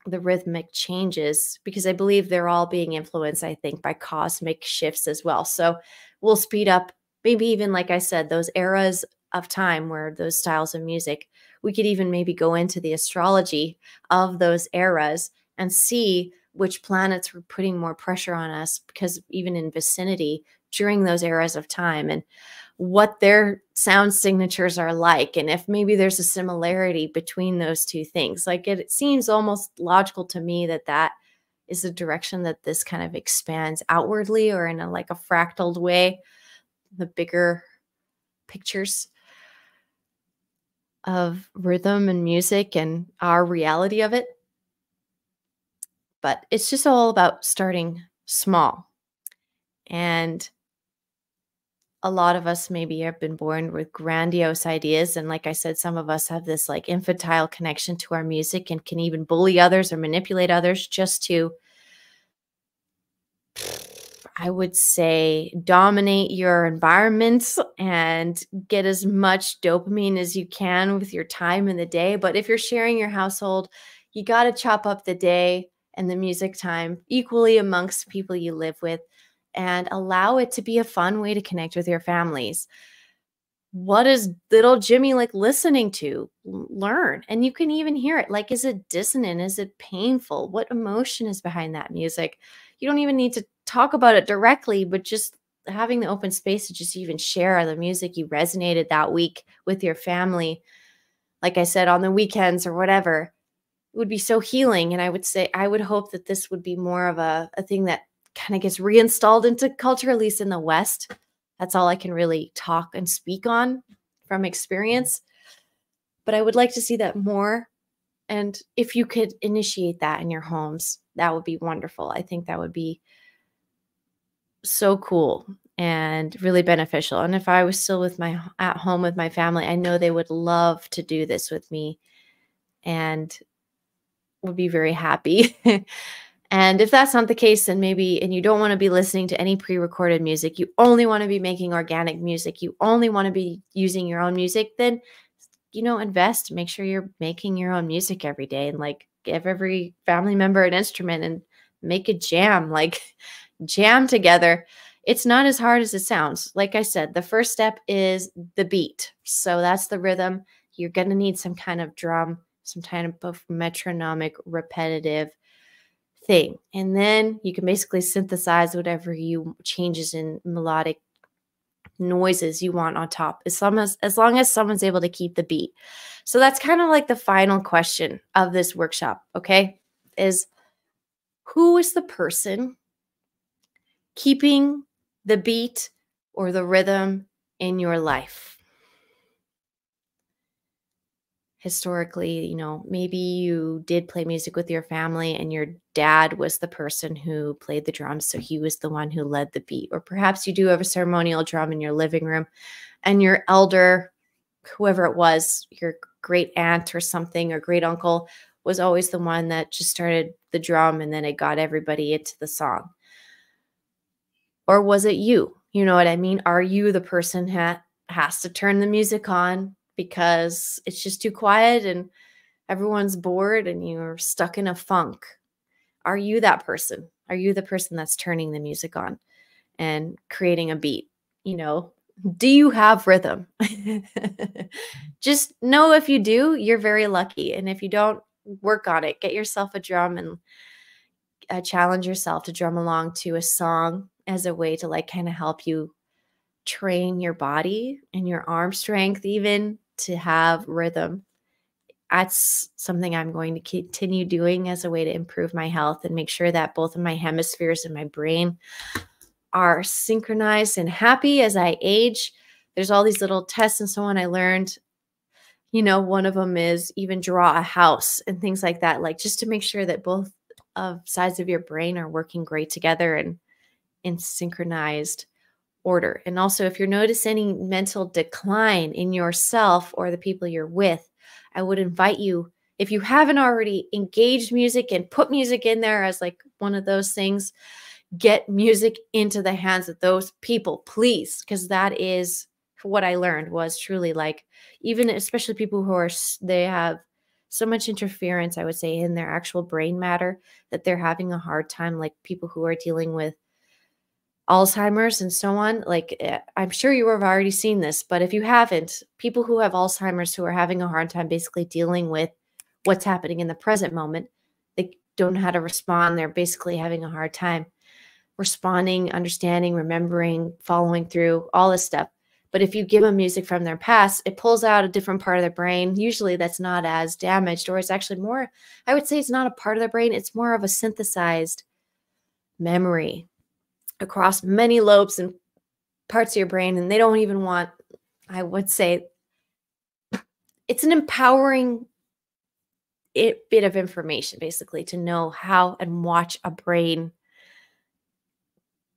the rhythmic changes because I believe they're all being influenced, I think, by cosmic shifts as well. So we'll speed up, maybe even, like I said, those eras of time where those styles of music, we could even maybe go into the astrology of those eras and see which planets were putting more pressure on us, because even in vicinity during those eras of time, and what their sound signatures are like, and if maybe there's a similarity between those two things. Like, it seems almost logical to me that that is the direction that this kind of expands outwardly, or in a like a fractaled way, the bigger pictures of rhythm and music and our reality of it. But it's just all about starting small. And a lot of us maybe have been born with grandiose ideas. And like I said, some of us have this like infantile connection to our music and can even bully others or manipulate others just to, I would say, dominate your environment and get as much dopamine as you can with your time in the day. But if you're sharing your household, you got to chop up the day and the music time equally amongst people you live with, and allow it to be a fun way to connect with your families. What is little Jimmy like listening to? Learn. And you can even hear it. Like, is it dissonant? Is it painful? What emotion is behind that music? You don't even need to talk about it directly, but just having the open space to just even share the music you resonated that week with your family, like I said, on the weekends or whatever, would be so healing. And I would say, I would hope that this would be more of a thing that kind of gets reinstalled into culture, at least in the West. That's all I can really talk and speak on from experience. But I would like to see that more. And if you could initiate that in your homes, that would be wonderful. I think that would be so cool and really beneficial. And if I was still at home with my family, I know they would love to do this with me and would be very happy. And if that's not the case, then maybe, and you don't want to be listening to any pre-recorded music, you only want to be making organic music, you only want to be using your own music, then, invest, make sure you're making your own music every day, and like give every family member an instrument and make a jam, like jam together. It's not as hard as it sounds. Like I said, the first step is the beat. So that's the rhythm. You're going to need some kind of drum, some kind of metronomic repetitive thing. And then you can basically synthesize whatever you changes in melodic noises you want on top, as long as someone's able to keep the beat. So that's kind of like the final question of this workshop, okay? Is who is the person keeping the beat or the rhythm in your life? Historically, maybe you did play music with your family and your dad was the person who played the drums, so he was the one who led the beat. Or perhaps you do have a ceremonial drum in your living room and your elder, whoever it was, your great aunt or something, or great uncle, was always the one that just started the drum and then it got everybody into the song. Or was it you? You know what I mean? Are you the person that has to turn the music on because it's just too quiet and everyone's bored and you're stuck in a funk? Are you that person? Are you the person that's turning the music on and creating a beat? Do you have rhythm? Just know if you do, you're very lucky. And if you don't, work on it. Get yourself a drum and challenge yourself to drum along to a song as a way to like kind of help you train your body and your arm strength, even to have rhythm. That's something I'm going to continue doing as a way to improve my health and make sure that both of my hemispheres in my brain are synchronized and happy as I age. There's all these little tests and so on I learned. One of them is even draw a house and things like that, like just to make sure that both of sides of your brain are working great together and in synchronized order. And also, if you're noticing any mental decline in yourself or the people you're with, I would invite you, if you haven't already engaged music and put music in there as like one of those things, get music into the hands of those people, please, because that is what I learned was truly like, even especially people who they have so much interference, I would say, in their actual brain matter that they're having a hard time, like people who are dealing with Alzheimer's and so on. Like, I'm sure you have already seen this, but if you haven't, people who have Alzheimer's who are having a hard time basically dealing with what's happening in the present moment, they don't know how to respond. They're basically having a hard time responding, understanding, remembering, following through, all this stuff. But if you give them music from their past, it pulls out a different part of their brain. Usually that's not as damaged, or it's actually more, I would say it's not a part of their brain. It's more of a synthesized memory across many lobes and parts of your brain. And they don't even want, I would say, it's an empowering bit of information, basically, to know how and watch a brain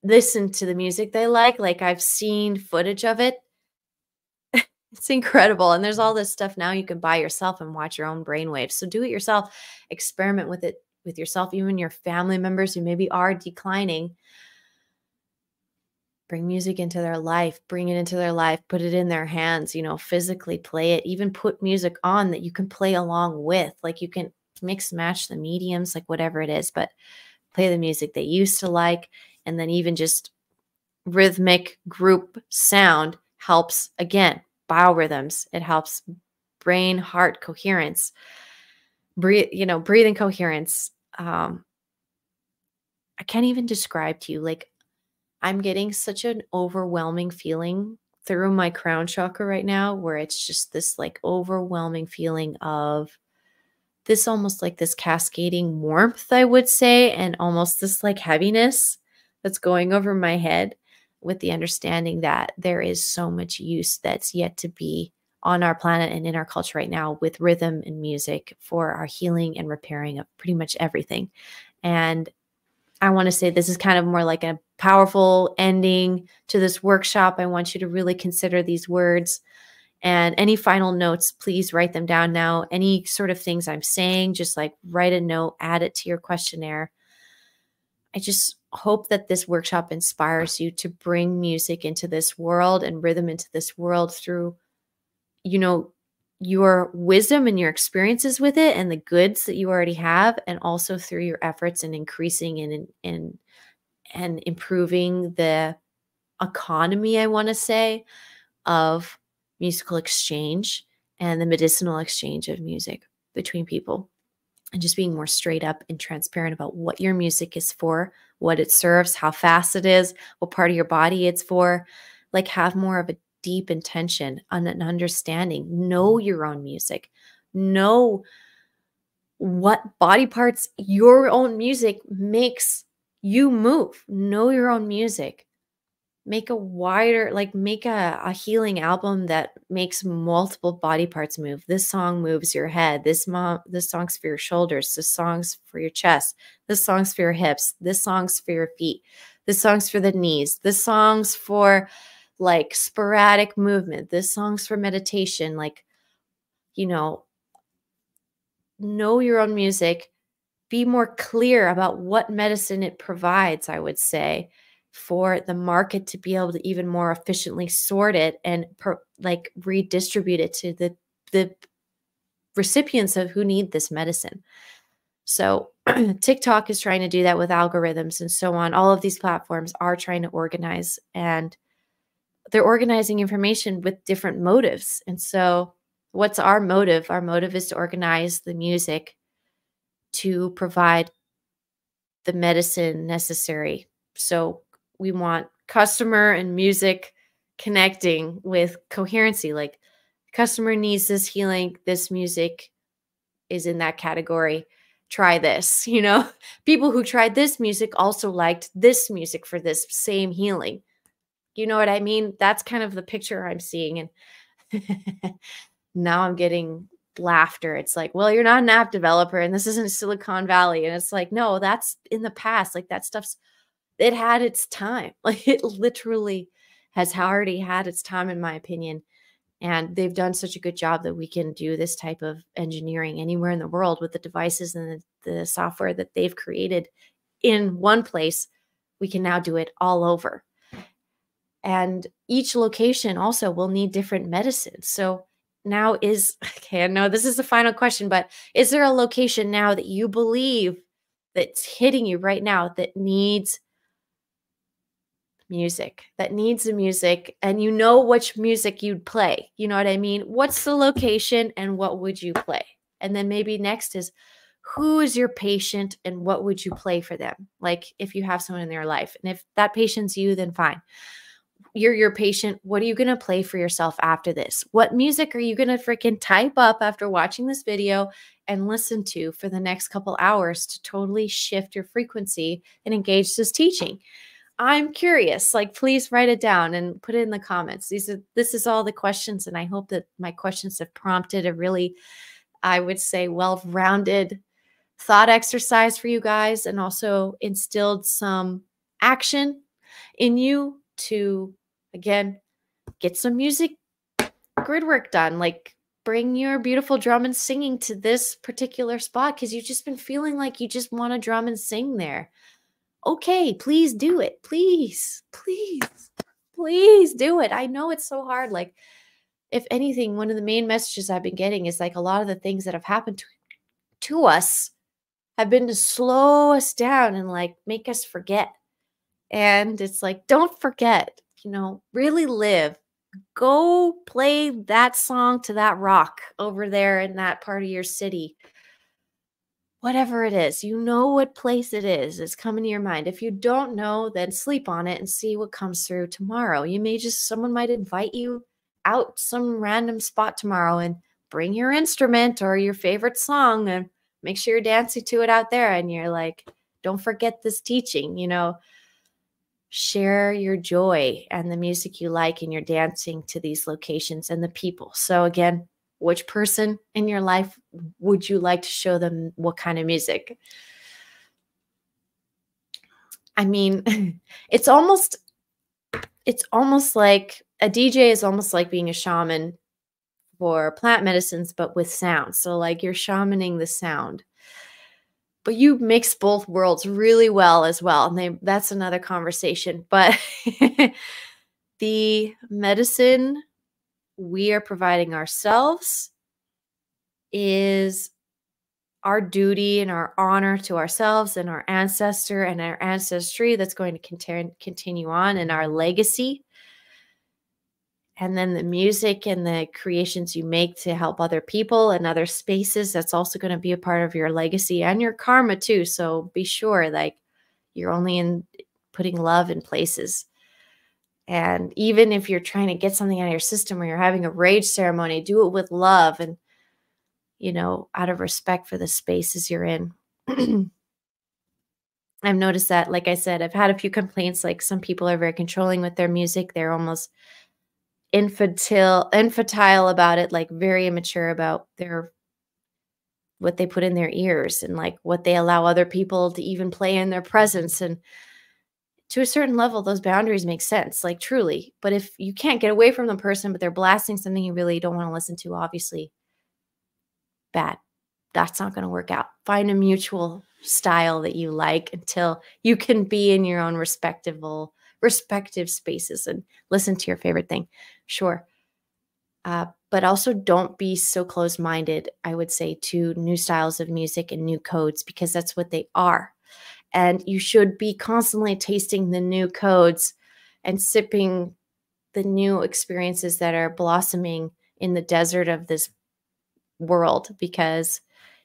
listen to the music they like. Like, I've seen footage of it. It's incredible. And there's all this stuff now you can buy yourself and watch your own brainwaves. So do it yourself. Experiment with it with yourself, even your family members who maybe are declining. Bring music into their life, bring it into their life, put it in their hands, physically play it, even put music on that you can play along with. Like, you can mix match the mediums, like whatever it is, but play the music they used to like. And then even just rhythmic group sound helps, again, biorhythms. It helps brain, heart coherence, breathing coherence. I can't even describe to you, like, I'm getting such an overwhelming feeling through my crown chakra right now, where it's just this like overwhelming feeling of this, almost like this cascading warmth, I would say, and almost this like heaviness that's going over my head, with the understanding that there is so much use that's yet to be on our planet and in our culture right now with rhythm and music for our healing and repairing of pretty much everything. And I want to say this is kind of more like a powerful ending to this workshop. I want you to really consider these words, and any final notes, please write them down now. Any sort of things I'm saying, just like write a note, add it to your questionnaire. I just hope that this workshop inspires you to bring music into this world and rhythm into this world through, your wisdom and your experiences with it and the goods that you already have, and also through your efforts in increasing and improving the economy, I want to say, of musical exchange and the medicinal exchange of music between people, and just being more straight up and transparent about what your music is for, what it serves, how fast it is, what part of your body it's for. Like, have more of a deep intention on an understanding. Know your own music. Know what body parts your own music makes you move. Know your own music. Make a wider, like make a healing album that makes multiple body parts move. This song moves your head. This song's for your shoulders. This song's for your chest. This song's for your hips. This song's for your feet. This song's for the knees. This song's for like sporadic movement. This song's for meditation. Like, know your own music. Be more clear about what medicine it provides, I would say, for the market to be able to even more efficiently sort it and like redistribute it to the recipients of who need this medicine. So TikTok is trying to do that with algorithms and so on. All of these platforms are trying to organize, and they're organizing information with different motives. And so what's our motive? Our motive is to organize the music to provide the medicine necessary. So we want customer and music connecting with coherency. Like, customer needs this healing, this music is in that category. Try this, you know? People who tried this music also liked this music for this same healing. You know what I mean? That's kind of the picture I'm seeing. And now I'm getting laughter. It's like, well, you're not an app developer and this isn't Silicon Valley. And it's like, no, that's in the past. Like, that stuff's, it had its time. Like, it literally has already had its time, in my opinion. And they've done such a good job that we can do this type of engineering anywhere in the world with the devices and the software that they've created in one place. We can now do it all over. And each location also will need different medicines. So now okay, I know this is the final question, but is there a location now that you believe that's hitting you right now that needs music, that needs the music, and you know which music you'd play? You know what I mean? What's the location and what would you play? And then maybe next is, who is your patient and what would you play for them? Like, if you have someone in their life, and if that patient's you, then fine. You're your patient. What are you going to play for yourself after this? What music are you going to freaking type up after watching this video and listen to for the next couple hours to totally shift your frequency and engage this teaching? I'm curious. Like, please write it down and put it in the comments. This is all the questions, and I hope that my questions have prompted a really, I would say, well-rounded thought exercise for you guys, and also instilled some action in you to, again, get some music grid work done. Like, bring your beautiful drum and singing to this particular spot because you've just been feeling like you just want to drum and sing there. Okay, please do it. Please, please, please do it. I know it's so hard. Like, if anything, one of the main messages I've been getting is like, a lot of the things that have happened to us have been to slow us down and like make us forget. And it's like, don't forget, you know, really live. Go play that song to that rock over there in that part of your city. Whatever it is, you know what place it is. It's coming to your mind. If you don't know, then sleep on it and see what comes through tomorrow. Someone might invite you out some random spot tomorrow, and bring your instrument or your favorite song and make sure you're dancing to it out there. And you're like, don't forget this teaching, you know, share your joy and the music you like, and you're dancing to these locations and the people. So again, which person in your life would you like to show them what kind of music? I mean, it's almost like a DJ is almost like being a shaman for plant medicines, but with sound. So like, you're shamaning the sound, but you mix both worlds really well as well. And that's another conversation. But the medicine we are providing ourselves is our duty and our honor to ourselves and our ancestor and our ancestry that's going to continue on in our legacy. And then the music and the creations you make to help other people and other spaces, that's also going to be a part of your legacy and your karma too. So be sure, like, you're only putting love in places. And even if you're trying to get something out of your system, or you're having a rage ceremony, do it with love and, you know, out of respect for the spaces you're in. I've noticed that, like I said, I've had a few complaints, like some people are very controlling with their music. They're almost infantile about it, like very immature about what they put in their ears and like what they allow other people to even play in their presence. And to a certain level, those boundaries make sense, like truly. But if you can't get away from the person, but they're blasting something you really don't want to listen to, obviously bad. That's not going to work out. Find a mutual style that you like until you can be in your own respective spaces and listen to your favorite thing. Sure. But also don't be so closed-minded, I would say, to new styles of music and new codes, because that's what they are. And you should be constantly tasting the new codes and sipping the new experiences that are blossoming in the desert of this world, because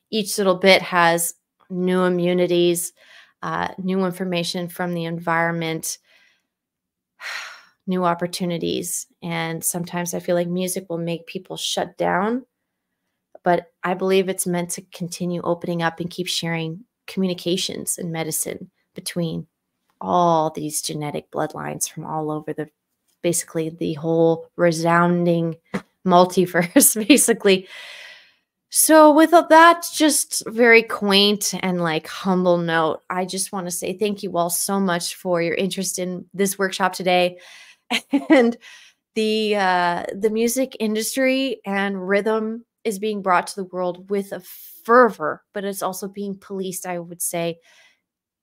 each little bit has new immunities, new information from the environment, new opportunities. And sometimes I feel like music will make people shut down, but I believe it's meant to continue opening up and keep sharing communications and medicine between all these genetic bloodlines from all over basically the whole resounding multiverse, basically. So with all that just very quaint and like humble note, I just want to say thank you all so much for your interest in this workshop today. And the music industry and rhythm is being brought to the world with a fervor, but it's also being policed, I would say,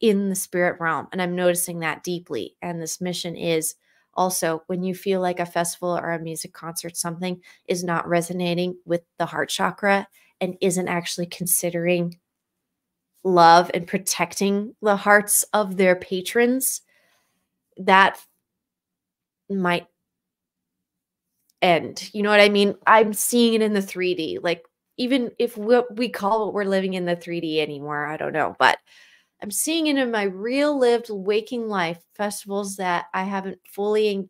in the spirit realm. And I'm noticing that deeply. And this mission is also when you feel like a festival or a music concert, something is not resonating with the heart chakra and isn't actually considering love and protecting the hearts of their patrons, that might end. You know what I mean? I'm seeing it in the 3D. Like, even if we call what we're living in the 3D anymore, I don't know. But I'm seeing it in my real lived waking life, festivals that I haven't fully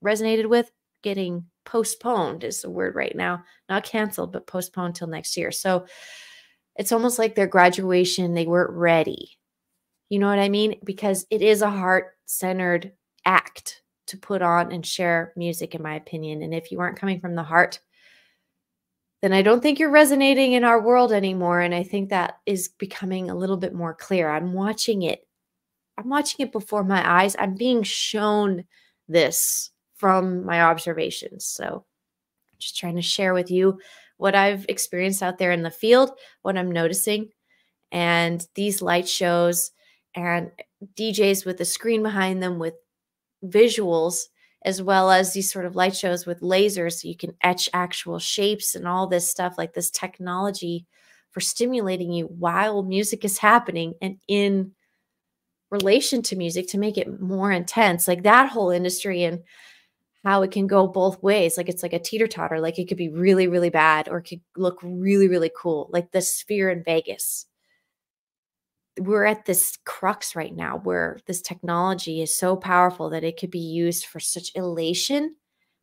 resonated with getting postponed is the word right now. Not canceled, but postponed till next year. So it's almost like their graduation, they weren't ready. You know what I mean? Because it is a heart-centered act to put on and share music, in my opinion. And if you aren't coming from the heart, then I don't think you're resonating in our world anymore. And I think that is becoming a little bit more clear. I'm watching it. I'm watching it before my eyes. I'm being shown this from my observations. So just trying to share with you what I've experienced out there in the field, what I'm noticing. And these light shows and DJs with a screen behind them with visuals, as well as these sort of light shows with lasers so you can etch actual shapes and all this stuff, like this technology for stimulating you while music is happening and in relation to music to make it more intense. Like that whole industry and how it can go both ways. Like it's like a teeter-totter. Like it could be really, really bad or it could look really, really cool. Like the Sphere in Vegas. We're at this crux right now where this technology is so powerful that it could be used for such elation,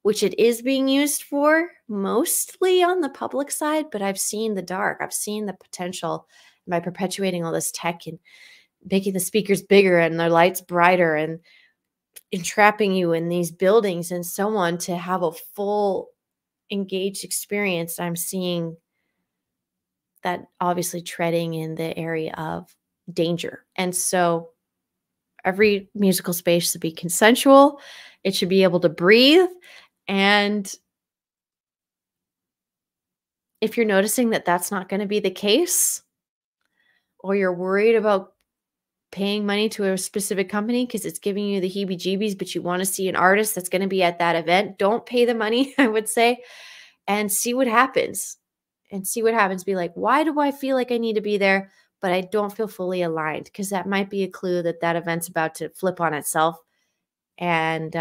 which it is being used for mostly on the public side, but I've seen the dark. I've seen the potential by perpetuating all this tech and making the speakers bigger and their lights brighter and entrapping you in these buildings and so on to have a full engaged experience. I'm seeing that obviously treading in the area of danger. And so every musical space should be consensual. It should be able to breathe. And if you're noticing that that's not going to be the case, or you're worried about paying money to a specific company because it's giving you the heebie-jeebies, but you want to see an artist that's going to be at that event, don't pay the money, I would say, and see what happens. And see what happens. Be like, why do I feel like I need to be there, but I don't feel fully aligned? Because that might be a clue that that event's about to flip on itself. And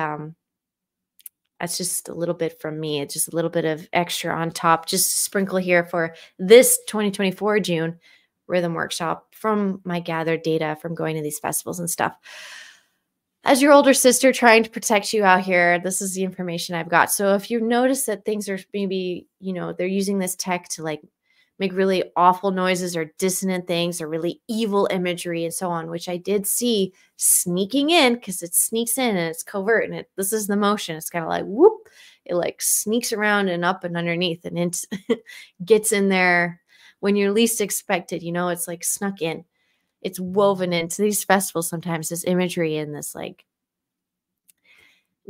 that's just a little bit from me. It's just a little bit of extra on top, just to sprinkle here for this 2024 June rhythm workshop from my gathered data from going to these festivals and stuff. As your older sister trying to protect you out here, this is the information I've got. So if you notice that things are maybe, you know, they're using this tech to like make really awful noises or dissonant things or really evil imagery and so on, which I did see sneaking in because it sneaks in and it's covert and this is the motion. It's kind of like, whoop, it like sneaks around and up and underneath and it gets in there when you're least expected, you know, it's like snuck in. It's woven into these festivals sometimes, this imagery and this like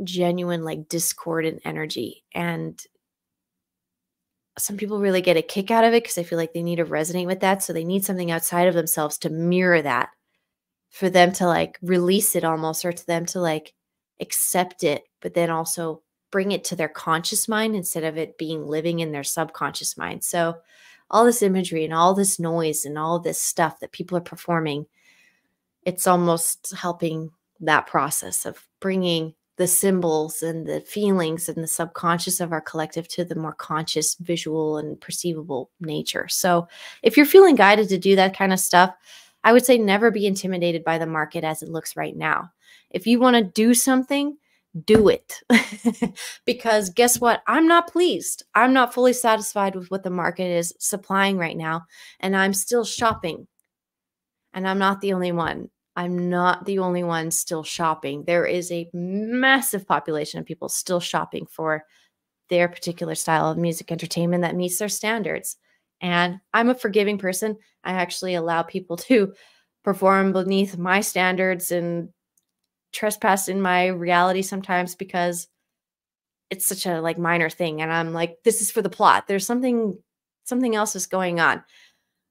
genuine like discordant energy. And some people really get a kick out of it because I feel like they need to resonate with that. So they need something outside of themselves to mirror that for them to like release it almost, or to them to like accept it, but then also bring it to their conscious mind instead of it being living in their subconscious mind. So all this imagery and all this noise and all this stuff that people are performing, it's almost helping that process of bringing the symbols and the feelings and the subconscious of our collective to the more conscious, visual, and perceivable nature. So if you're feeling guided to do that kind of stuff, I would say never be intimidated by the market as it looks right now. If you want to do something, do it. Because guess what? I'm not pleased. I'm not fully satisfied with what the market is supplying right now. And I'm still shopping. And I'm not the only one. I'm not the only one still shopping. There is a massive population of people still shopping for their particular style of music entertainment that meets their standards. And I'm a forgiving person. I actually allow people to perform beneath my standards and trespass in my reality sometimes because it's such a like minor thing. And I'm like, this is for the plot. There's something else is going on.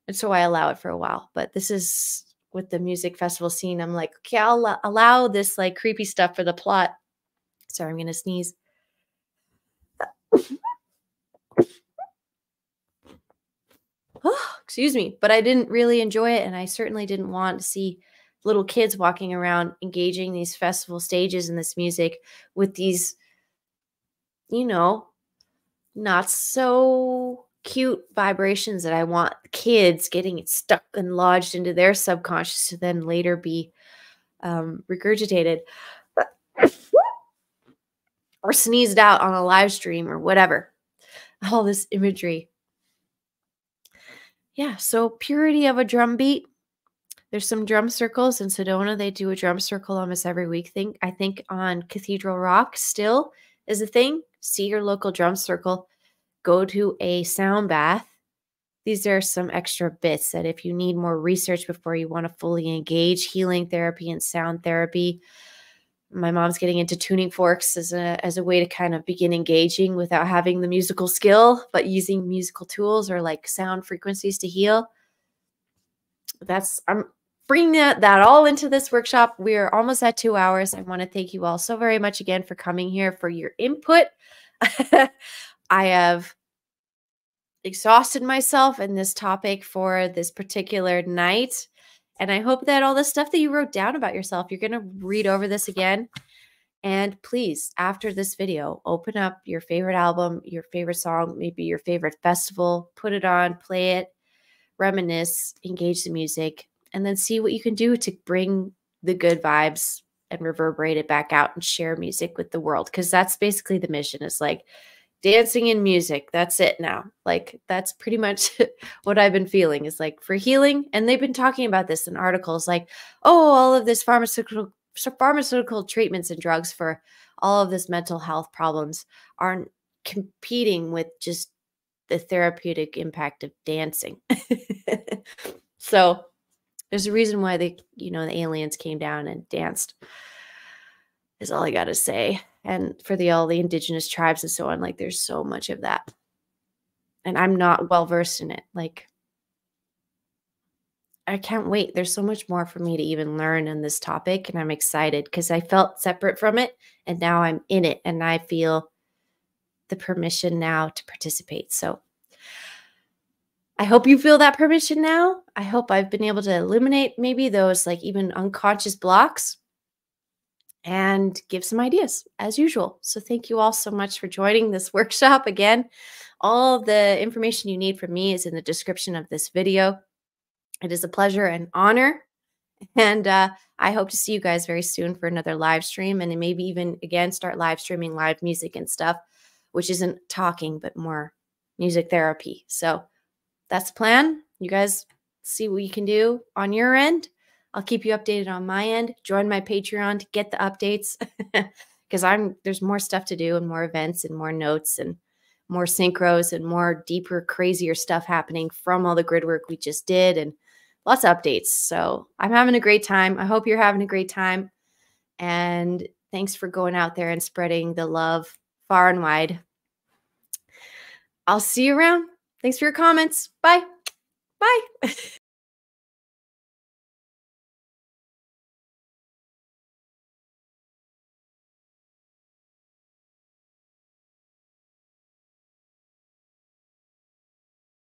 And so I allow it for a while. But this is with the music festival scene. I'm like, okay, I'll allow this like creepy stuff for the plot. Sorry, I'm going to sneeze. Oh, excuse me. But I didn't really enjoy it. And I certainly didn't want to see little kids walking around engaging these festival stages and this music with these, you know, not so cute vibrations that I want kids getting it stuck and lodged into their subconscious to then later be regurgitated or sneezed out on a live stream or whatever. All this imagery. Yeah, so purity of a drum beat. There's some drum circles in Sedona. They do a drum circle almost every week. I think on Cathedral Rock still is a thing. See your local drum circle. Go to a sound bath. These are some extra bits that if you need more research before you want to fully engage healing therapy and sound therapy. My mom's getting into tuning forks as a way to kind of begin engaging without having the musical skill, but using musical tools or like sound frequencies to heal. I'm bringing that all into this workshop. We are almost at 2 hours. I want to thank you all so very much again for coming here, for your input. I have exhausted myself in this topic for this particular night. And I hope that all the stuff that you wrote down about yourself, you're going to read over this again. And please, after this video, open up your favorite album, your favorite song, maybe your favorite festival, put it on, play it, reminisce, engage the music, and then see what you can do to bring the good vibes and reverberate it back out and share music with the world. Because that's basically the mission. It's like dancing and music. That's it now. Like that's pretty much what I've been feeling is like for healing. And they've been talking about this in articles like, oh, all of this pharmaceutical treatments and drugs for all of this mental health problems aren't competing with just the therapeutic impact of dancing. So there's a reason why the aliens came down and danced is all I got to say. And for all the indigenous tribes and so on, like there's so much of that. And I'm not well versed in it. Like I can't wait. There's so much more for me to even learn in this topic. And I'm excited because I felt separate from it. And now I'm in it. And I feel the permission now to participate. So I hope you feel that permission now. I hope I've been able to eliminate maybe those like even unconscious blocks and give some ideas as usual. So thank you all so much for joining this workshop. Again, all the information you need from me is in the description of this video. It is a pleasure and honor. And I hope to see you guys very soon for another live stream and maybe even again start live streaming live music and stuff, which isn't talking, but more music therapy. So that's the plan. You guys see what you can do on your end. I'll keep you updated on my end. Join my Patreon to get the updates because there's more stuff to do and more events and more notes and more synchros and more deeper, crazier stuff happening from all the grid work we just did and lots of updates. So I'm having a great time. I hope you're having a great time. And thanks for going out there and spreading the love far and wide. I'll see you around. Thanks for your comments. Bye. Bye.